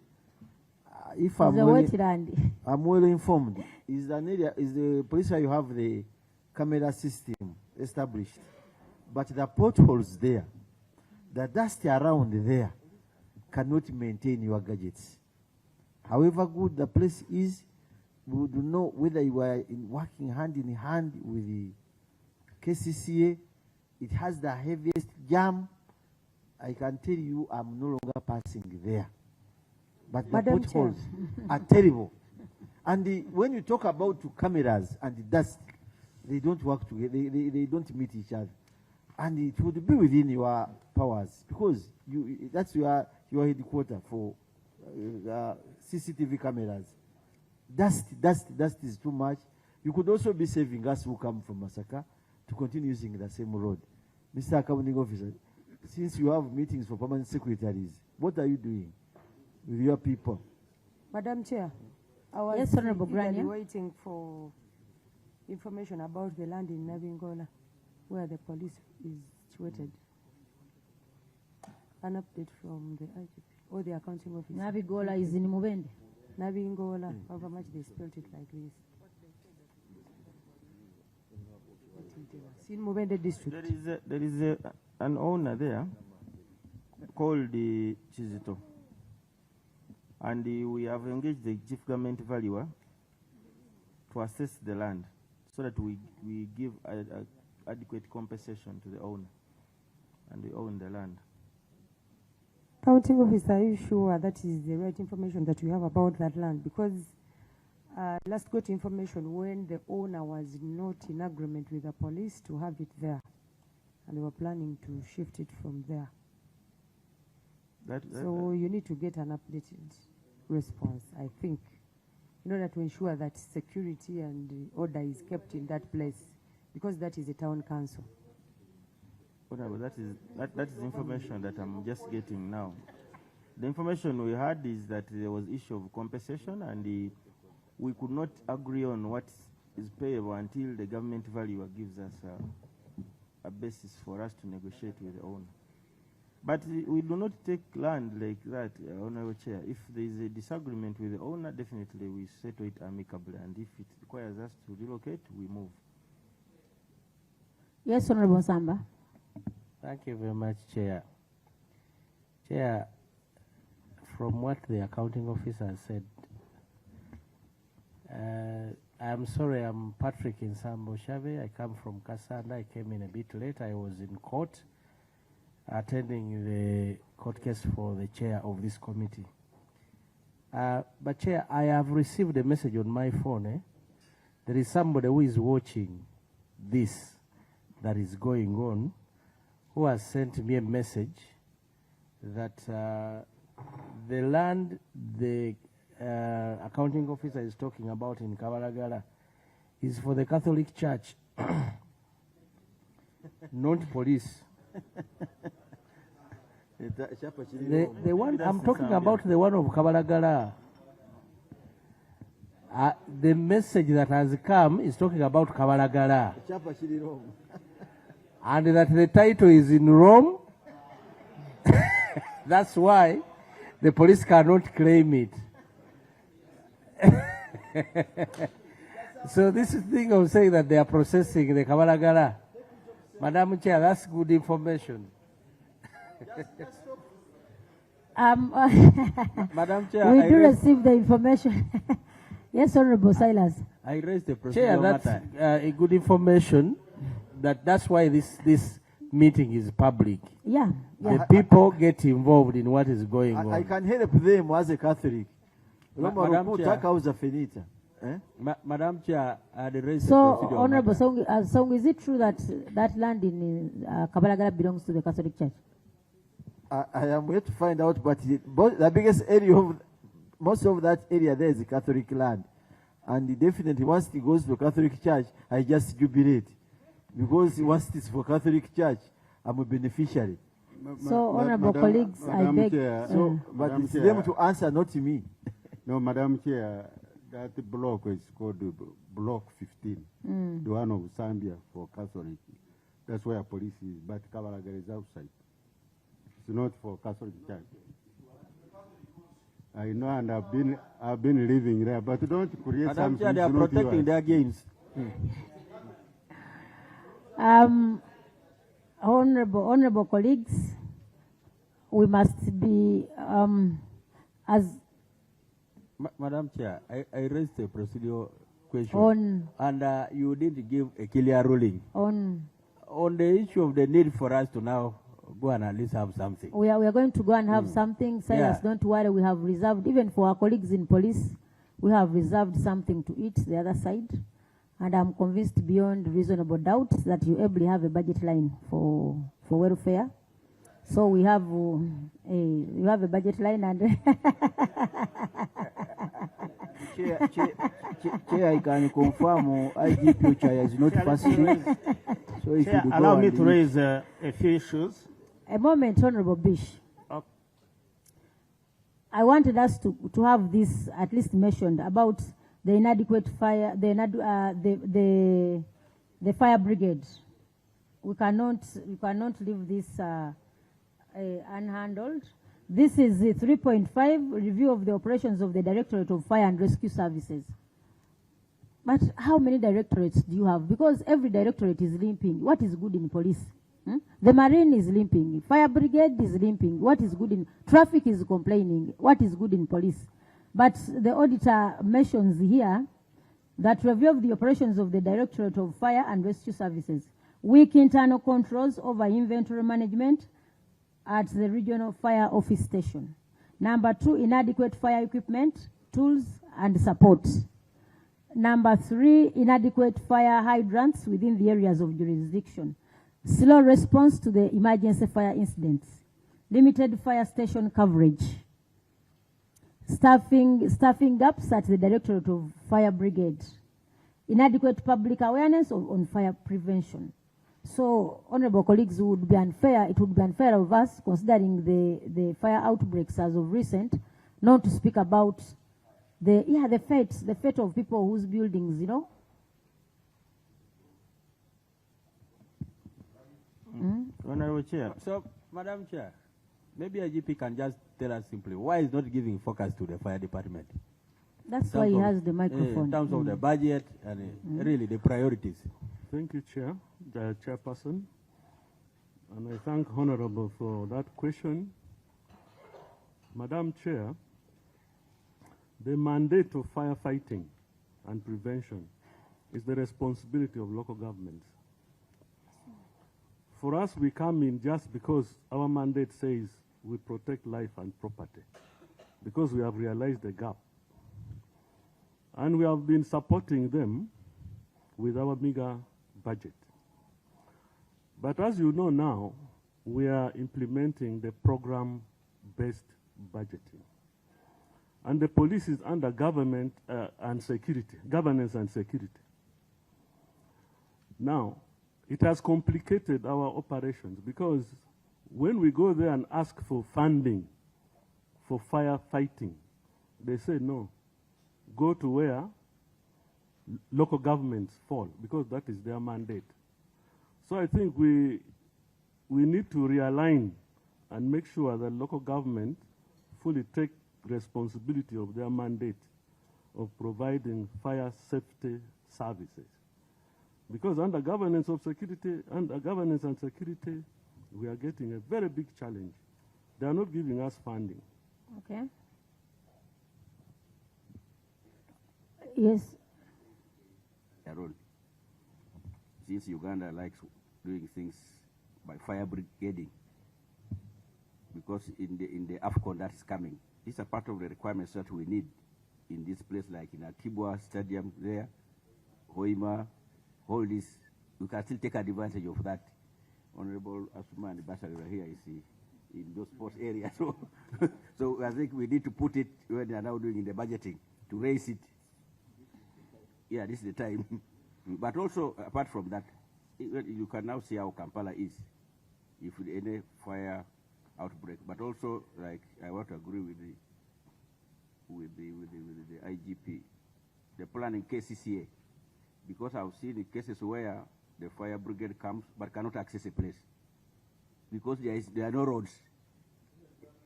if I'm well informed, is an area, is the place where you have the camera system established. But the potholes there, the dust around there, cannot maintain your gadgets. However good the place is, we would know whether you are working hand in hand with the KCCA. It has the heaviest jam. I can tell you I'm no longer passing there. But the potholes are terrible. And when you talk about cameras and the dust, they don't work together. They don't meet each other. And it would be within your powers, because that's your headquarters for CCTV cameras. Dust is too much. You could also be saving us who come from Masaka to continue using the same road. Mr. Accounting Officer, since you have meetings for permanent secretaries, what are you doing with your people?
Madam Chair, I was waiting for information about the land in Nabingola, where the police is situated. An update from the IGP or the accounting office.
Nabigola is in Mubende.
Nabingola, however much they spelled it like this. In Mubende district.
There is an owner there called Chizito, and we have engaged the chief government valuer to assess the land so that we give adequate compensation to the owner, and we own the land.
Counting officer, are you sure that is the right information that you have about that land? Because last got information when the owner was not in agreement with the police to have it there, and they were planning to shift it from there. So you need to get an updated response, I think, in order to ensure that security and order is kept in that place, because that is a town council.
Whatever, that is information that I'm just getting now. The information we had is that there was issue of compensation, and we could not agree on what is payable until the government valuer gives us a basis for us to negotiate with the owner. But we do not take land like that, Honorable Chair. If there is a disagreement with the owner, definitely we settle it amicably, and if it requires us to relocate, we move.
Yes, Honorable Samba.
Thank you very much, Chair. Chair, from what the accounting officer said, I'm sorry, I'm Patrick Nsambo Shave. I come from Kasanda. I came in a bit late. I was in court attending the court case for the chair of this committee. But Chair, I have received a message on my phone. There is somebody who is watching this that is going on, who has sent me a message that the land the accounting officer is talking about in Kabalagala is for the Catholic Church, not police. The one I'm talking about, the one of Kabalagala. The message that has come is talking about Kabalagala. And that the title is in Rome. That's why the police cannot claim it. So this is the thing of saying that they are processing the Kabalagala. Madam Chair, that's good information.
Madam Chair, we do receive the information. Yes, Honorable Silas.
I raised the Chair, that's a good information. That's why this meeting is public.
Yeah.
The people get involved in what is going on.
I can help them as a Catholic.
Madam Chair.
Madam Chair, the raised
So,
procedure
Honorable
matter.
Song, is it true that that land in Kabalagala belongs to the Catholic Church?
I am yet to find out, but the biggest area of, most of that area there is Catholic land. And definitely once it goes to Catholic Church, I just jubilate. Because once it's for Catholic Church, I'm a beneficiary.
So, honorable colleagues, I beg.
But it's them to answer, not me.
No, Madam Chair, that block is called Block 15, the one of Zambia for Catholic. That's where police is, but Kabalaga is outside. It's not for Catholic Church. I know, and I've been living there, but don't create
Madam
something.
Chair, they are protecting their gains.
Honorable colleagues, we must be as.
Madam Chair, I raised a procedural question, and you didn't give a clear ruling on the issue of the need for us to now go and at least have something.
We are going to go and have something. Silas, don't worry, we have reserved, even for our colleagues in police, we have reserved something to eat the other side. And I'm convinced beyond reasonable doubt that you ably have a budget line for welfare. So we have a budget line and
Chair, I can confirm IGP Chair is not fasting. So
Chair, allow me to raise a few issues.
A moment, Honorable Bish. I wanted us to have this at least mentioned about the inadequate fire, the fire brigade. We cannot leave this unhandled. This is the 3.5 review of the operations of the Directorate of Fire and Rescue Services. But how many directorates do you have? Because every directorate is limping. What is good in police? The Marine is limping. Fire brigade is limping. What is good in traffic is complaining. What is good in police? But the auditor mentions here that review of the operations of the Directorate of Fire and Rescue Services, weak internal controls over inventory management at the Regional Fire Office Station. Number 2, inadequate fire equipment, tools, and support. Number 3, inadequate fire hydrants within the areas of jurisdiction. Slow response to the emergency fire incidents. Limited fire station coverage. Staffing gaps at the Directorate of Fire Brigade. Inadequate public awareness on fire prevention. So, honorable colleagues, it would be unfair of us, considering the fire outbreaks as of recent, not to speak about the fate of people whose buildings, you know.
Honorable Chair. So, Madam Chair, maybe IGP can just tell us simply why is not giving focus to the fire department.
That's why he has the microphone.
In terms of the budget and really the priorities.
Thank you, Chair, the Chairperson. And I thank Honorable for that question. Madam Chair, the mandate of firefighting and prevention is the responsibility of local governments. For us, we come in just because our mandate says we protect life and property, because we have realized the gap. And we have been supporting them with our meager budget. But as you know now, we are implementing the program-based budgeting. And the police is under government and security, governance and security. Now, it has complicated our operations because when we go there and ask for funding for firefighting, they say no, go to where local governments fall, because that is their mandate. So I think we need to realign and make sure that local government fully take responsibility of their mandate of providing fire safety services. Because under governance and security, we are getting a very big challenge. They are not giving us funding.
Okay. Yes.
Aaron, since Uganda likes doing things by fire brigading, because in the AFCON that is coming, these are part of the requirements that we need in this place, like in Atibwa Stadium there, Hoima, all this, we can still take advantage of that. Honorable Asuman Basharira here is in those sports areas. So, so I think we need to put it when they are now doing the budgeting to raise it. Yeah, this is the time. But also, apart from that, you can now see how Kampala is if any fire outbreak. But also, like, I want to agree with the IGP, the planning KCCA, because I've seen the cases where the fire brigade comes but cannot access a place because there are no roads.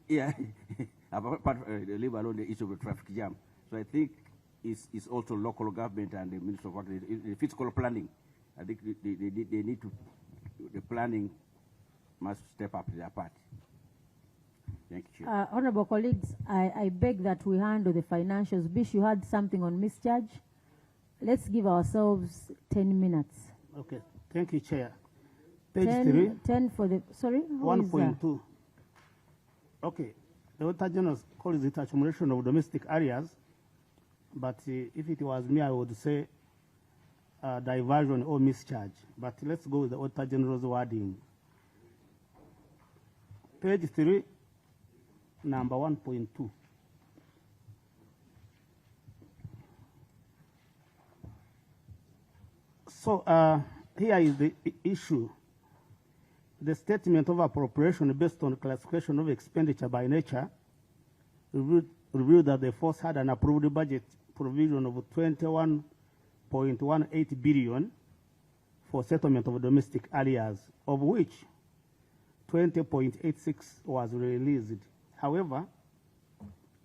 Yeah, leave alone the issue of the traffic jam. So I think it's also local government and the Minister of Work, the fiscal planning. I think they need to, the planning must step up their part. Thank you, Chair.
Honorable colleagues, I beg that we handle the financials. Bish, you had something on mischarge. Let's give ourselves 10 minutes.
Okay, thank you, Chair. Page 3.
10 for the, sorry?
1.2. Okay, the Auditor General calls it accumulation of domestic areas, but if it was me, I would say diversion or mischarge. But let's go with the Auditor General's wording. Page 3, number 1.2. So here is the issue. The statement of appropriation based on classification of expenditure by nature revealed that the force had an approved budget provision of 21.18 billion for settlement of domestic areas, of which 20.86 was released. However,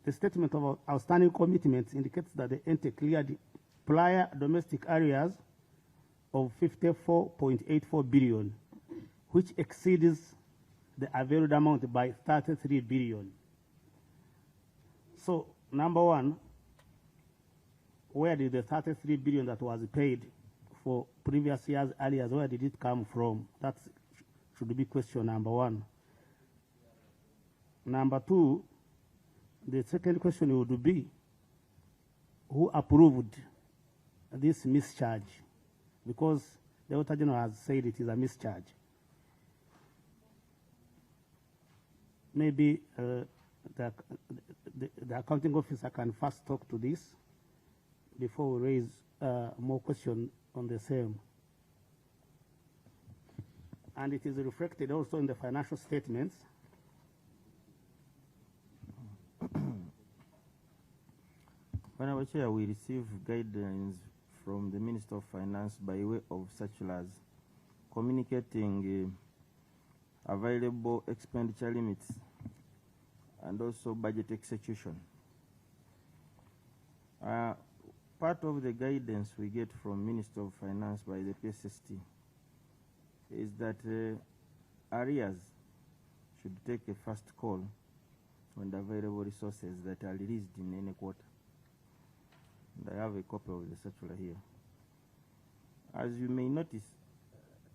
the statement of outstanding commitments indicates that the entity cleared prior domestic areas of 54.84 billion, which exceeds the available amount by 33 billion. So, number one, where did the 33 billion that was paid for previous years' areas, where did it come from? That should be question number one. Number two, the second question would be, who approved this mischarge? Because the Auditor General has said it is a mischarge. Maybe the accounting officer can first talk to this before we raise more questions on the same. And it is reflected also in the financial statements.
Honorable Chair, we receive guidelines from the Minister of Finance by way of circulars communicating available expenditure limits and also budget execution. Part of the guidance we get from Minister of Finance by the PSST is that areas should take a first call on the available resources that are released in any quarter. And I have a copy of the circular here. As you may notice,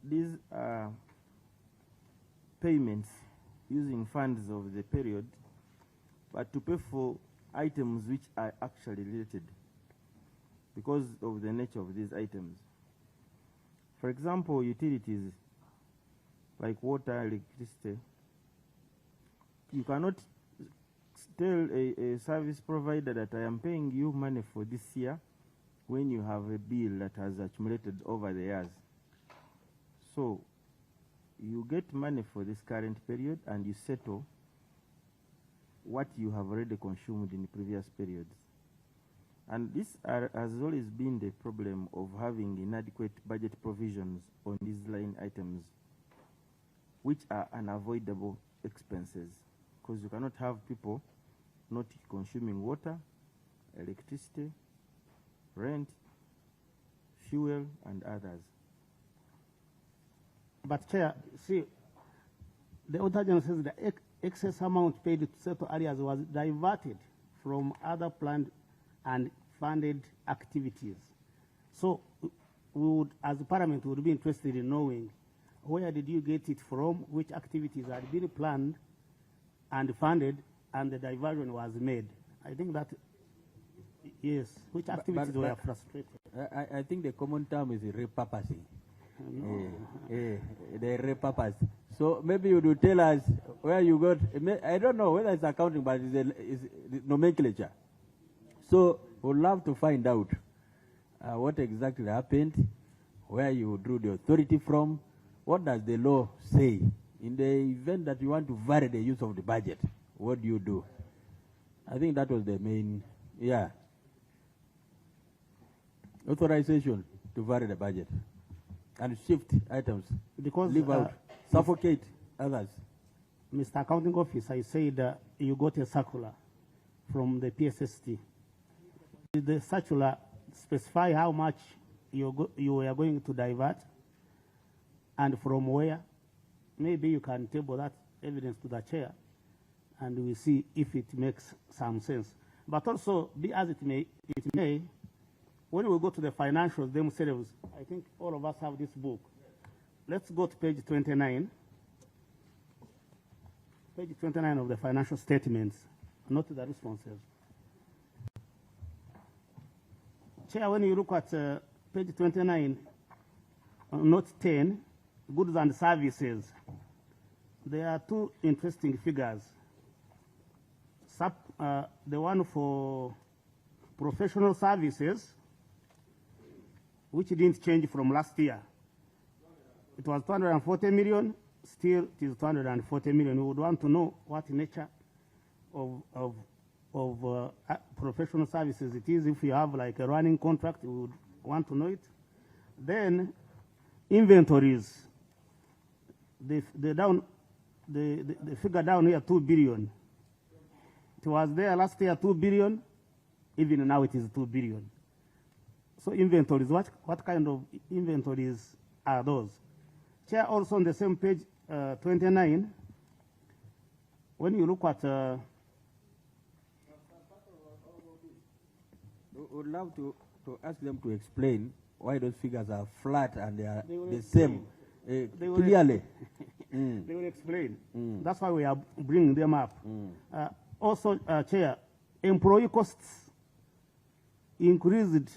these are payments using funds of the period, but to pay for items which are actually related because of the nature of these items. For example, utilities like water, electricity, you cannot tell a service provider that I am paying you money for this year when you have a bill that has accumulated over the years. So you get money for this current period and you settle what you have already consumed in the previous periods. And this has always been the problem of having inadequate budget provisions on these line items, which are unavoidable expenses, because you cannot have people not consuming water, electricity, rent, fuel, and others.
But Chair, see, the Auditor General says the excess amount paid to settle areas was diverted from other planned and funded activities. So we would, as a Parliament, would be interested in knowing where did you get it from, which activities had been planned and funded, and the diversion was made. I think that Yes, which activities were frustrated?
I think the common term is repurposing. The repurpose. So maybe you do tell us where you got, I don't know whether it's accounting, but it's nomenclature. So we'd love to find out what exactly happened, where you drew the authority from, what does the law say? In the event that you want to vary the use of the budget, what do you do? I think that was the main, authorization to vary the budget and shift items,
because
leave out, suffocate others.
Mr. Accounting Officer, I said you got a circular from the PSST. Did the circular specify how much you were going to divert and from where? Maybe you can table that evidence to the chair and we see if it makes some sense. But also, be as it may, when we go to the financials themselves, I think all of us have this book. Let's go to page 29. Page 29 of the financial statements, not the responses. Chair, when you look at page 29, note 10, goods and services, there are two interesting figures. The one for professional services, which didn't change from last year. It was 240 million, still it is 240 million. We would want to know what nature of professional services it is. If you have like a running contract, we would want to know it. Then inventories, the figure down here, 2 billion. It was there last year, 2 billion. Even now it is 2 billion. So inventories, what kind of inventories are those? Chair, also on the same page 29, when you look at
we would love to ask them to explain why those figures are flat and they are the same. Clearly.
They will explain. That's why we are bringing them up. Also, Chair, employee costs increased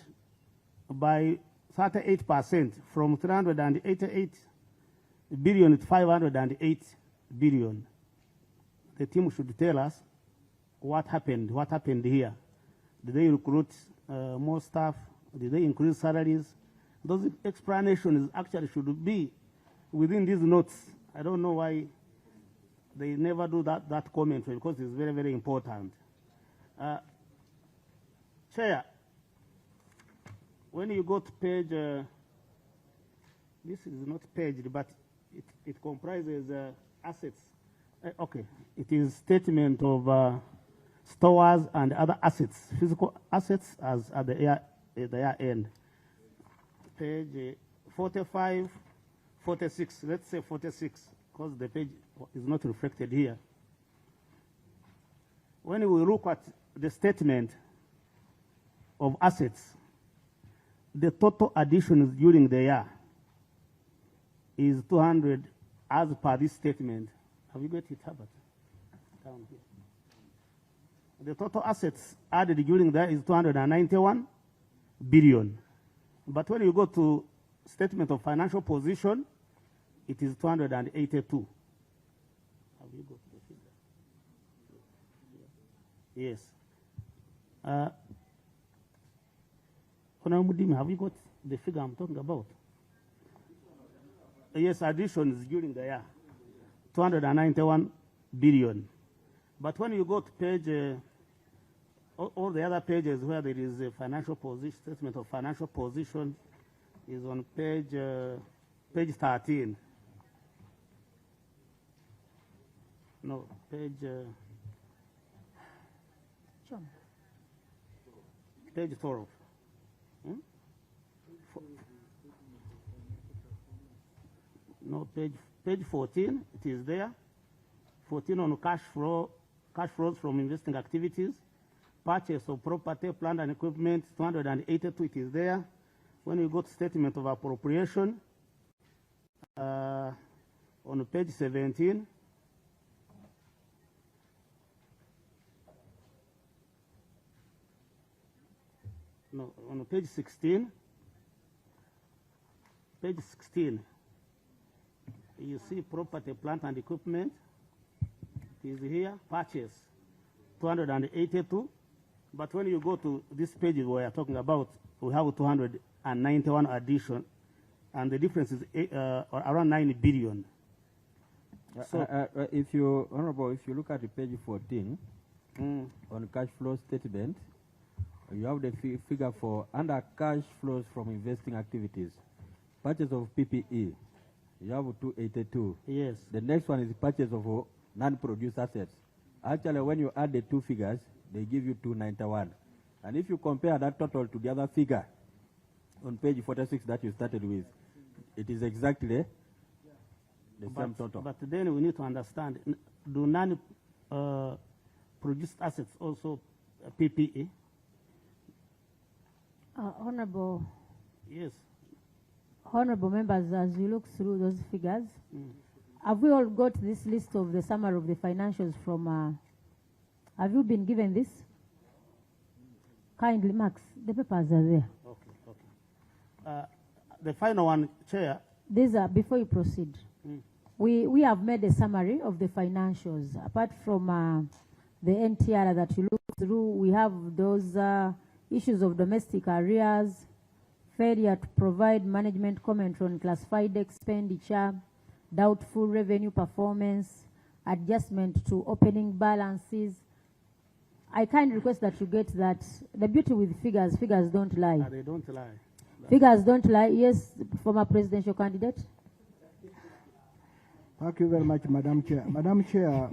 by 38% from 388 billion to 508 billion. The team should tell us what happened here. Did they recruit more staff? Did they increase salaries? Those explanations actually should be within these notes. I don't know why they never do that commentary, because it's very, very important. Chair, when you go to page, this is not paged, but it comprises assets. Okay, it is statement of stores and other assets, physical assets as at the year end. Page 45, 46, let's say 46, because the page is not reflected here. When we look at the statement of assets, the total additions during the year is 200 as per this statement. Have you got it, Herbert? Down here. The total assets added during the year is 291 billion. But when you go to statement of financial position, it is 282. Have you got the figure? Yes. Honorable Mudim, have you got the figure I'm talking about? Yes, additions during the year, 291 billion. But when you go to page, all the other pages where there is a financial position, statement of financial position, is on page 13. No, page 12. No, page 14, it is there. 14 on cash flows from investing activities. Purchase of property, plant and equipment, 282, it is there. When you go to statement of appropriation, on page 17, no, on page 16, you see property, plant and equipment is here, purchase 282. But when you go to this page we are talking about, we have 291 addition, and the difference is around 9 billion.
So, if you, Honorable, if you look at the page 14 on cash flow statement, you have the figure for under cash flows from investing activities, purchase of PPE. You have 282.
Yes.
The next one is purchase of non-produced assets. Actually, when you add the two figures, they give you 291. And if you compare that total to the other figure on page 46 that you started with, it is exactly the same total.
But then we need to understand, do non-produced assets also PPE?
Honorable.
Yes.
Honorable members, as you look through those figures, have we all got this list of the summary of the financials from, have you been given this? Kindly, Max, the papers are there.
Okay. The final one, Chair.
These are, before you proceed, we have made a summary of the financials. Apart from the NTR that you look through, we have those issues of domestic arrears, failure to provide management comment on classified expenditure, doubtful revenue performance, adjustment to opening balances. I kindly request that you get that. The beauty with figures, figures don't lie.
They don't lie.
Figures don't lie. Yes, former presidential candidate.
Thank you very much, Madam Chair. Madam Chair,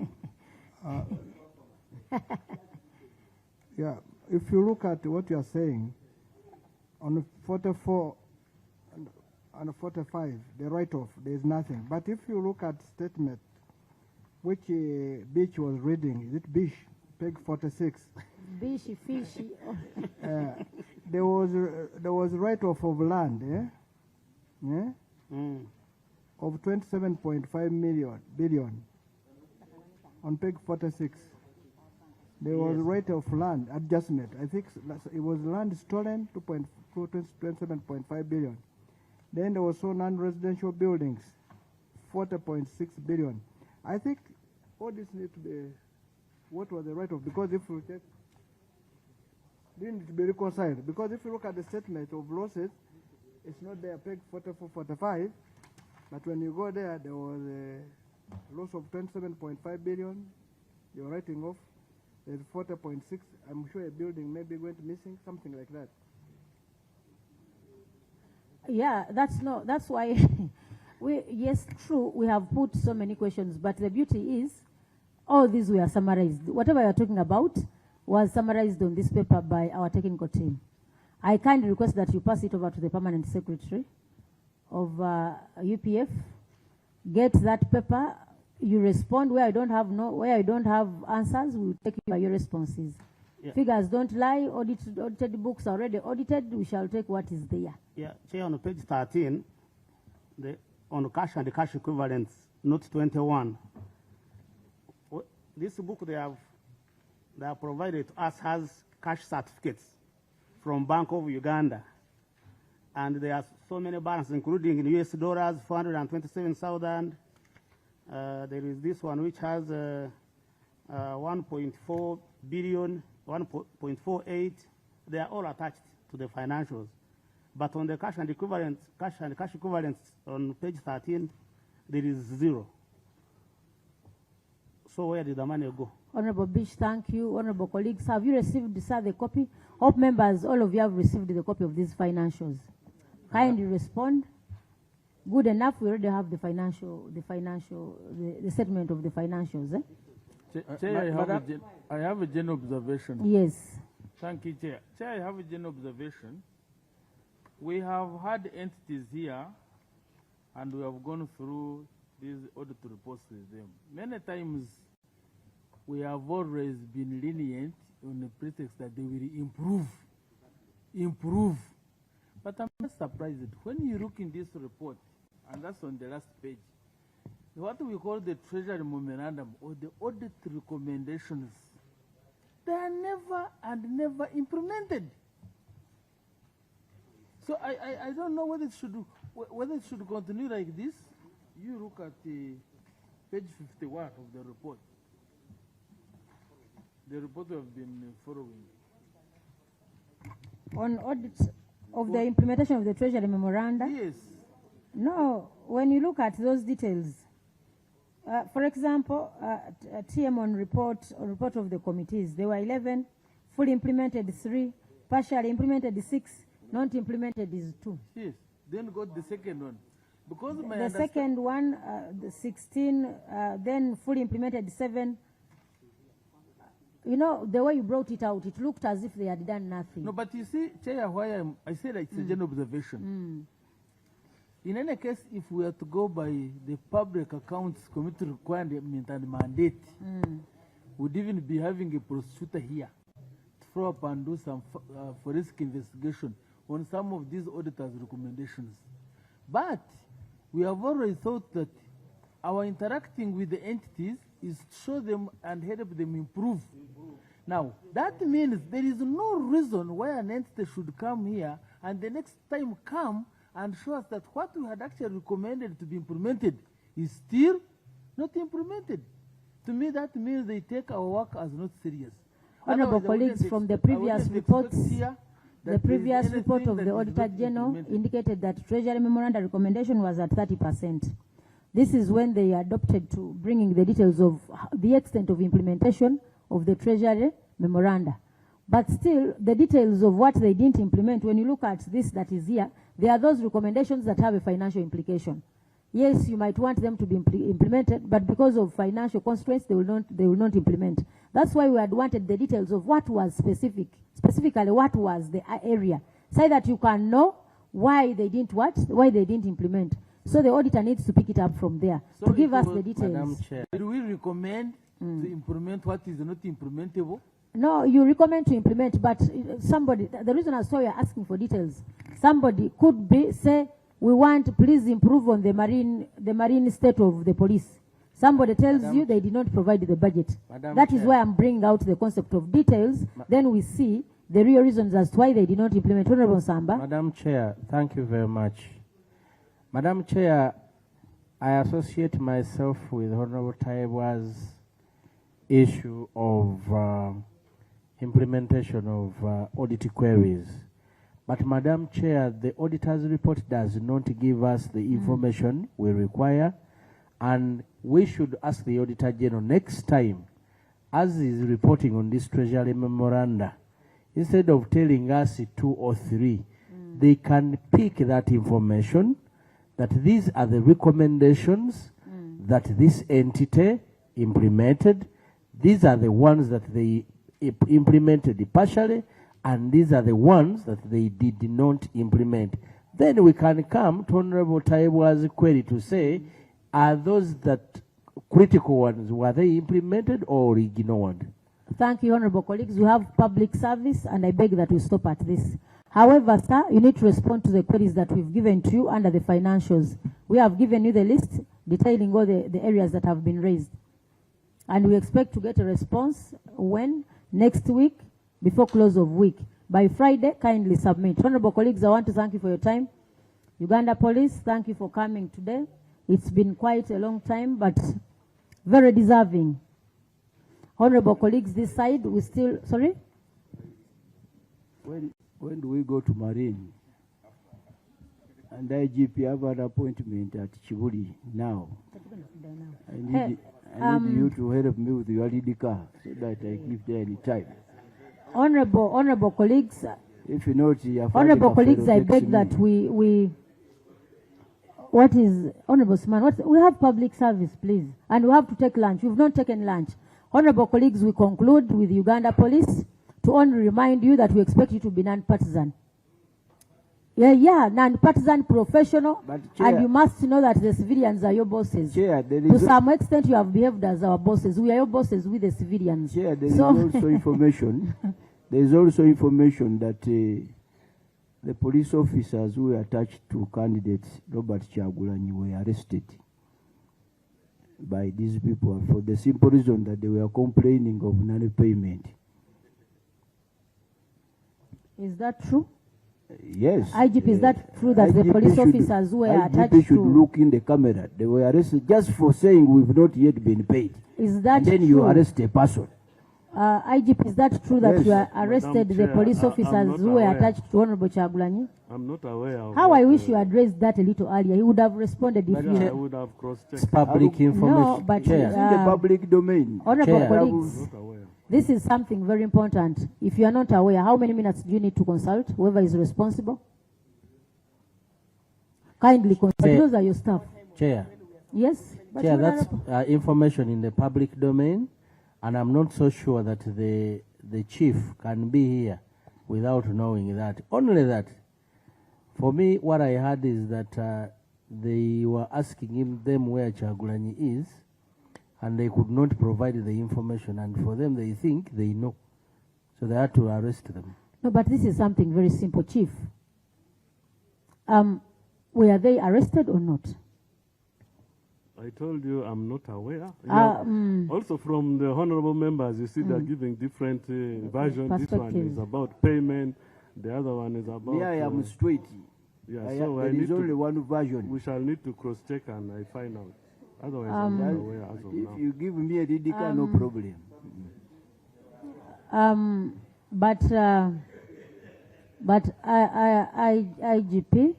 yeah, if you look at what you are saying, on 44 and 45, the write-off, there is nothing. But if you look at statement, which Beach was reading, is it Beach, page 46?
Fishy, fishy.
There was write-off of land, of 27.5 billion on page 46. There was write-off land adjustment. I think it was land stolen, 27.5 billion. Then there was also non-residential buildings, 40.6 billion. I think all this needs to be, what was the write-off? Because if we take, they need to be reconciled. Because if you look at the statement of losses, it's not there, page 44, 45. But when you go there, there was a loss of 27.5 billion. You're writing off. There's 40.6. I'm sure a building may be going to missing, something like that.
Yeah, that's why yes, true, we have put so many questions, but the beauty is all these were summarized. Whatever you're talking about was summarized on this paper by our technical team. I kindly request that you pass it over to the permanent secretary of UPF. Get that paper. You respond where I don't have answers. We will take your responses.
Yeah.
Figures don't lie. Audited books are already audited. We shall take what is there.
Yeah, Chair, on page 13, on cash and the cash equivalents, note 21. This book they have provided to us has cash certificates from Bank of Uganda, and there are so many balances, including in US dollars, 427,000. There is this one which has 1.4 billion, 1.48. They are all attached to the financials. But on the cash and cash equivalents on page 13, there is 0. So where did the money go?
Honorable Bish, thank you. Honorable colleagues, have you received, sir, the copy? Hope members, all of you have received the copy of these financials. Kindly respond. Good enough. We already have the statement of the financials.
Chair, I have a general observation.
Yes.
Thank you, Chair. Chair, I have a general observation. We have had entities here, and we have gone through these audit reports with them. Many times, we have always been lenient on the pretext that they will improve. But I'm not surprised. When you look in this report, and that's on the last page, what we call the Treasury Memorandum or the audit recommendations, they are never implemented. So I don't know whether it should continue like this. You look at page 51 of the report. The report we have been following.
On audit of the implementation of the Treasury Memoranda?
Yes.
No, when you look at those details, for example, TM on report of the committees, there were 11, fully implemented 3, partially implemented 6, not implemented is 2.
Yes, then got the second one. Because
the second one, the 16, then fully implemented 7. You know, the way you brought it out, it looked as if they had done nothing.
No, but you see, Chair, why I said it's a general observation. In any case, if we are to go by the Public Accounts Committee requirement and mandate, we'd even be having a prosecutor here to follow up and do some forensic investigation on some of these auditors' recommendations. But we have already thought that our interacting with the entities is to show them and help them improve. Now, that means there is no reason why an entity should come here and the next time come and show us that what we had actually recommended to be implemented is still not implemented. To me, that means they take our work as not serious.
Honorable colleagues, from the previous reports, the previous report of the Auditor General indicated that Treasury Memoranda recommendation was at 30%. This is when they adopted to bringing the details of the extent of implementation of the Treasury Memoranda. But still, the details of what they didn't implement, when you look at this that is here, there are those recommendations that have a financial implication. Yes, you might want them to be implemented, but because of financial constraints, they will not implement. That's why we had wanted the details of what was specifically what was the area, so that you can know why they didn't implement. So the auditor needs to pick it up from there to give us the details.
Madam Chair, do we recommend to implement what is not implementable?
No, you recommend to implement, but somebody, the reason I saw you asking for details, somebody could be, say, we want, please improve on the marine state of the police. Somebody tells you they did not provide the budget. That is why I'm bringing out the concept of details. Then we see the real reasons as to why they did not implement. Honorable Samba.
Madam Chair, thank you very much. Madam Chair, I associate myself with Honorable Taiwa's issue of implementation of audit queries. But Madam Chair, the auditor's report does not give us the information we require, and we should ask the Auditor General next time, as is reporting on this Treasury Memoranda, instead of telling us 2 or 3, they can pick that information, that these are the recommendations that this entity implemented, these are the ones that they implemented partially, and these are the ones that they did not implement. Then we can come to Honorable Taiwa's query to say, are those that critical ones, were they implemented or ignored?
Thank you, honorable colleagues. We have public service, and I beg that we stop at this. However, sir, you need to respond to the queries that we've given to you under the financials. We have given you the list detailing all the areas that have been raised. And we expect to get a response when? Next week, before close of week. By Friday, kindly submit. Honorable colleagues, I want to thank you for your time. Uganda Police, thank you for coming today. It's been quite a long time, but very deserving. Honorable colleagues, this side, we still, sorry?
When do we go to Marine? And IGP have an appointment at Chibuli now. I need you to help me with your lead car so that I give there any time.
Honorable colleagues,
if you know,
honorable colleagues, I beg that we what is, Honorable Sman, we have public service, please, and we have to take lunch. We've not taken lunch. Honorable colleagues, we conclude with Uganda Police to only remind you that we expect you to be non-partisan. Non-partisan, professional, and you must know that the civilians are your bosses. To some extent, you have behaved as our bosses. We are your bosses with the civilians.
There is also information. There is also information that the police officers who were attached to candidate Robert Kyagulanyi were arrested by these people for the simple reason that they were complaining of non-payment.
Is that true?
Yes.
IGP, is that true that the
IGP
police
should-
officers who were
IGP
attached
should
to...
look in the camera. They were arrested just for saying we've not yet been paid.
Is that
and then
true?
you arrest a person.
IGP, is that true that
Yes.
you arrested the
Chair,
police
I'm
officers
not
who were
aware.
attached to Honorable Chagulanyi?
I'm not aware of
How
what,
I wish you addressed that a little earlier. He would have responded if
But
you...
I would have cross-checked.
It's public information.
No, but
It's in the public domain.
Honorable
Chair.
colleagues, this is something very important. If you are not aware, how many minutes do you need to consult whoever is responsible? Kindly consult.
Chair.
Those are your staff.
Chair.
Yes? But
Chair,
you are
that's
not-
information in the public domain, and I'm not so sure that the chief can be here without knowing that. Only that, for me, what I heard is that they were asking them where Chagulanyi is, and they could not provide the information, and for them, they think they know. So they had to arrest them.
No, but this is something very simple, Chief. Were they arrested or not?
I told you I'm not aware.
Ah,
Also from the honorable members, you see they're giving different versions. This one
Perspectives.
is about payment. The other one is about...
Me, I am straight.
Yeah,
I
so
am-
I
there
need
is only
to,
one version.
We shall need to cross-check and I find out. Otherwise, I'm not aware as of now.
If you give me a dedica, no problem.
But IGP,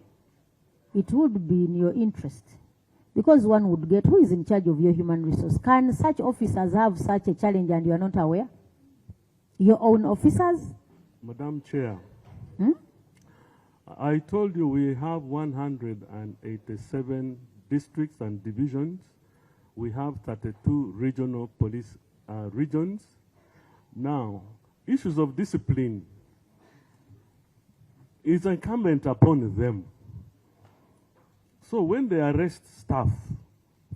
it would be in your interest, because one would get who is in charge of your human resource. Can such officers have such a challenge and you are not aware? Your own officers?
Madam Chair, I told you we have 187 districts and divisions. We have 32 regional police regions. Now, issues of discipline is incumbent upon them. So when they arrest staff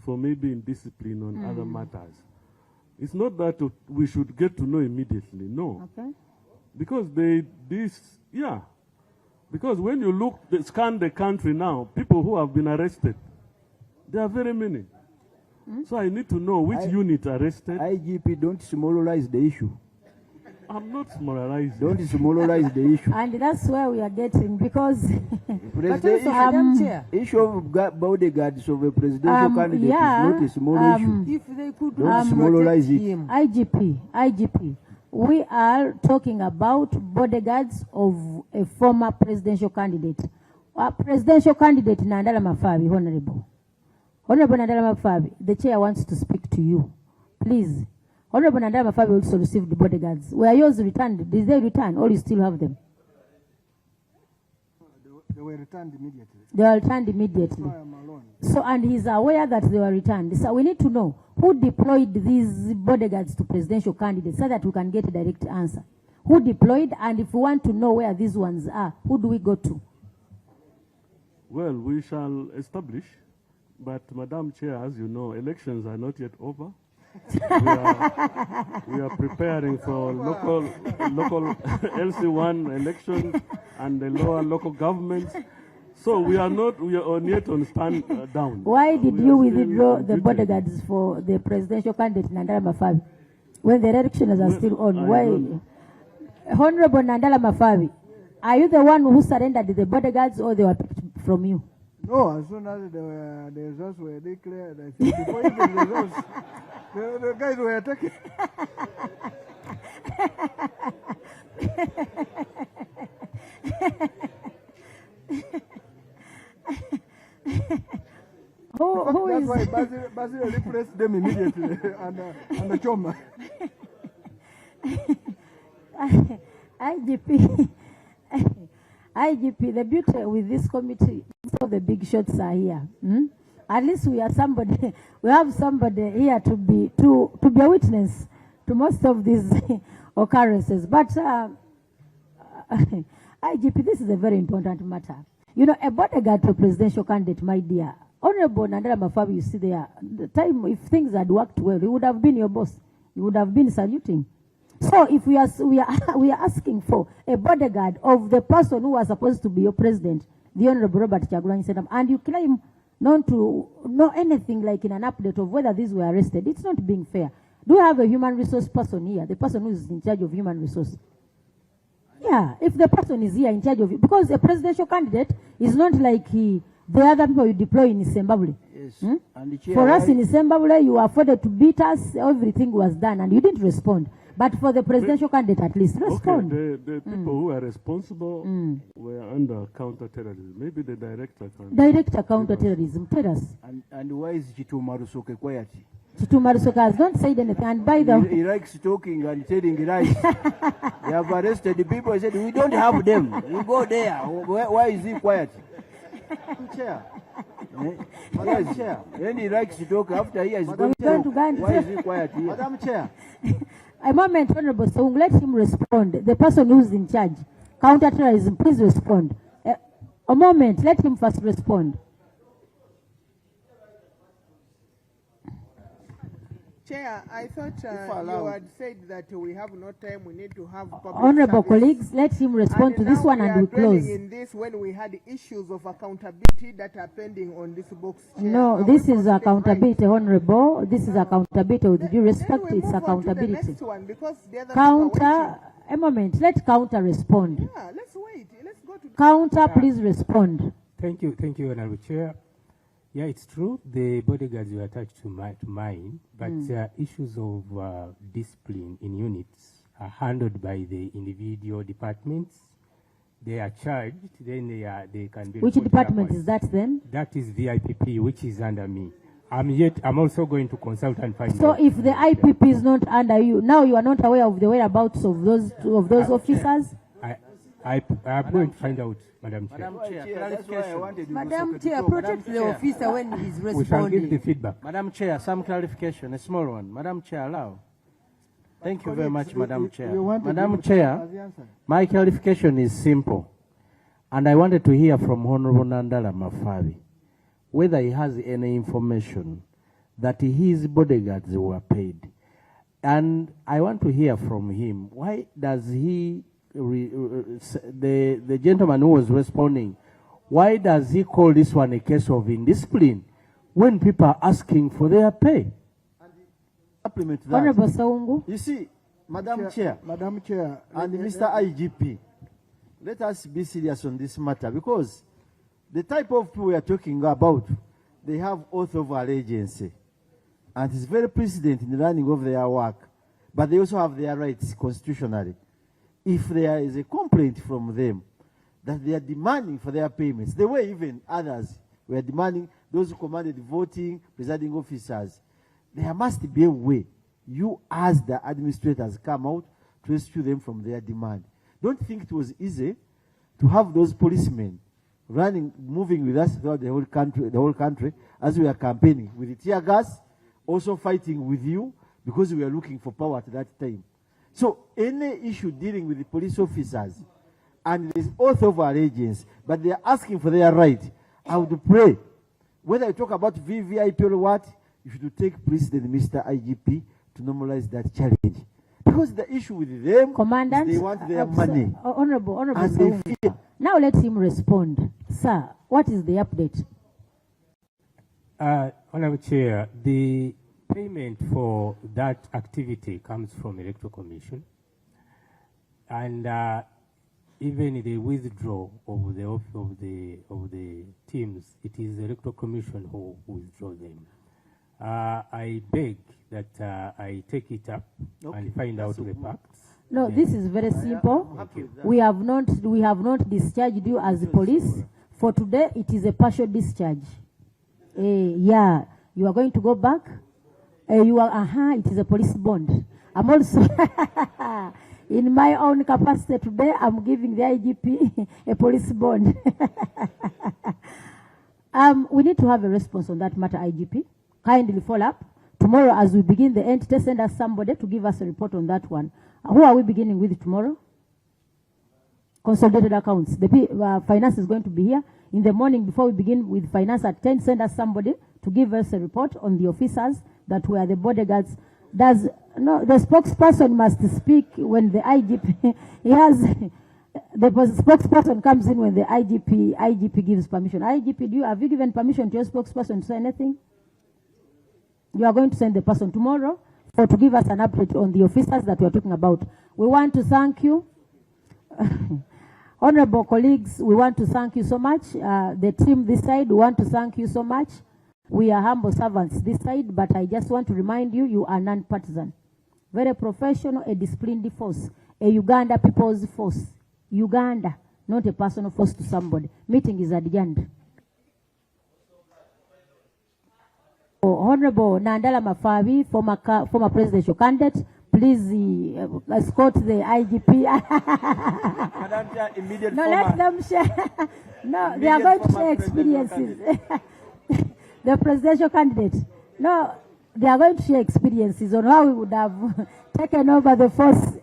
for maybe indiscipline on other matters, it's not that we should get to know immediately, no.
Okay.
Because because when you scan the country now, people who have been arrested, there are very many. So I need to know which unit arrested.
IGP, don't smallerize the issue.
I'm not smallerize.
Don't smallerize the issue.
And that's where we are getting, because...
President, issue of bodyguards of a presidential candidate is not a small issue.
If they could
Don't smallerize it.
IGP, we are talking about bodyguards of a former presidential candidate. Presidential candidate Nandala Mafabi, Honorable. Honorable Nandala Mafabi, the chair wants to speak to you. Please. Honorable Nandala Mafabi also received the bodyguards. Were yours returned? Did they return, or you still have them?
They were returned immediately.
They were returned immediately.
So I am alone.
So, and he's aware that they were returned. So we need to know who deployed these bodyguards to presidential candidates so that we can get a direct answer. Who deployed, and if we want to know where these ones are, who do we go to?
Well, we shall establish, but Madam Chair, as you know, elections are not yet over. we are preparing for local LC1 elections and the lower local governments. So we are not yet on stand down.
Why did
We
you
are still
withdraw
on
the
duty.
bodyguards for the presidential candidate Nandala Mafabi when the elections are still on? Why? Honorable Nandala Mafabi, are you the one who surrendered the bodyguards, or they were picked from you?
No, as soon as the results were declared, I think before even the results, the guys were attacking.
Who
That's
is-
why Basil replaced them immediately and the Choma.
IGP, the beauty with this committee, some of the big shots are here. At least we are somebody. We have somebody here to be a witness to most of these occurrences. But IGP, this is a very important matter. You know, a bodyguard to a presidential candidate, my dear, Honorable Nandala Mafabi, you see there, the time if things had worked well, he would have been your boss. You would have been saluting. So if we are asking for a bodyguard of the person who was supposed to be your president, the Honorable Robert Chagulanyi Senam, and you claim not to know anything like in an update of whether these were arrested, it's not being fair. Do you have a human resource person here, the person who is in charge of human resource? Yeah, Yeah, if the person is here in charge of it, because a presidential candidate is not like the other people you deploy in Zimbabwe.
Yes.
Hmm?
And the chair,
For us in Zimbabwe, you afforded to beat us, everything was done, and you didn't respond. But for the presidential candidate, at least respond.
Okay, the people who are responsible were under counter-terrorism. Maybe the director can...
Director counter-terrorism, tell us.
And why is Chituma Rusoke quiet?
Chituma Rusoke has not said anything, and by the
He likes talking and telling lies. They have arrested the people. He said, we don't have them. We go there. Why is he quiet?
Chair.
Madam Chair. When he likes to talk, after he has gone to talk, why is he quiet here?
Madam Chair.
A moment, Honorable Song, let him respond. The person who's in charge, counter-terrorism, please respond. A moment, let him first respond.
Chair, I thought you had said that we have no time, we need to have public
Honorable
service.
colleagues, let him respond to this one and we close.
In this when we had issues of accountability that are pending on this box. Chair.
No, this is accountability, Honorable. This is accountability. With due respect, it's accountability. Counter, a moment, let counter respond.
Yeah, let's wait. Let's go to
Counter, please respond.
Thank you, Honorable Chair. Yeah, it's true. The bodyguards were attached to mine, but issues of discipline in units are handled by the individual departments. They are charged, then they can be.
Which department is that then?
That is the IPP, which is under me. I'm also going to consult and find out.
So if the IPP is not under you, now you are not aware of the whereabouts of those officers?
I'm going to find out, Madam Chair.
Madam Chair, protect the officer when he's responding.
We shall give the feedback.
Madam Chair, some clarification, a small one. Madam Chair, allow. Thank you very much, Madam Chair. Madam Chair, my clarification is simple. And I wanted to hear from Honorable Nandala Mafabi whether he has any information that his bodyguards were paid. And I want to hear from him, why does he, the gentleman who was responding, why does he call this one a case of indiscipline when people are asking for their pay?
Supplement that.
Honorable Saungu.
You see, Madam Chair, and Mr. IGP, let us be serious on this matter, because the type of people we are talking about, they have oath of allegiance, and it's very precedent in the running of their work, but they also have their rights constitutionally. If there is a complaint from them that they are demanding for their payments, the way even others were demanding, those who commanded voting, presiding officers, there must be a way you as the administrators come out to rescue them from their demand. Don't think it was easy to have those policemen moving with us throughout the whole country as we are campaigning with the tear gas, also fighting with you because we are looking for power at that time. So any issue dealing with the police officers and there's oath of allegiance, but they are asking for their right, I would pray, whether you talk about VVIP or what, you should take precedent, Mr. IGP, to normalize that challenge. Because the issue with them,
Commandant,
they want their money.
Honorable
And they fear.
Now let him respond. Sir, what is the update?
Honorable Chair, the payment for that activity comes from Electoral Commission, and even the withdrawal of the teams, it is the Electoral Commission who withdraw them. I beg that I take it up and find out the facts.
No, this is very simple. We have not discharged you as the police. For today, it is a partial discharge. Yeah, you are going to go back. It is a police bond. I'm also, in my own capacity today, I'm giving the IGP a police bond. We need to have a response on that matter, IGP. Kindly follow up. Tomorrow, as we begin the entity, send us somebody to give us a report on that one. Who are we beginning with tomorrow? Consolidated accounts. The finance is going to be here. In the morning, before we begin with finance at 10, send us somebody to give us a report on the officers that were the bodyguards. The spokesperson must speak when the IGP, the spokesperson comes in when the IGP gives permission. IGP, have you given permission to your spokesperson to say anything? You are going to send the person tomorrow to give us an update on the officers that we are talking about. We want to thank you. Honorable colleagues, we want to thank you so much. The team this side, we want to thank you so much. We are humble servants this side, but I just want to remind you, you are non-partisan. Very professional, a disciplined force, a Uganda people's force. Uganda, not a personal force to somebody. Meeting is adjourned. Honorable Nandala Mafabi, former presidential candidate, please escort the IGP.
Madam Chair, immediate
No,
former.
let them share. No, they are going to share experiences. The presidential candidate. No, they are going to share experiences on how we would have taken over the force.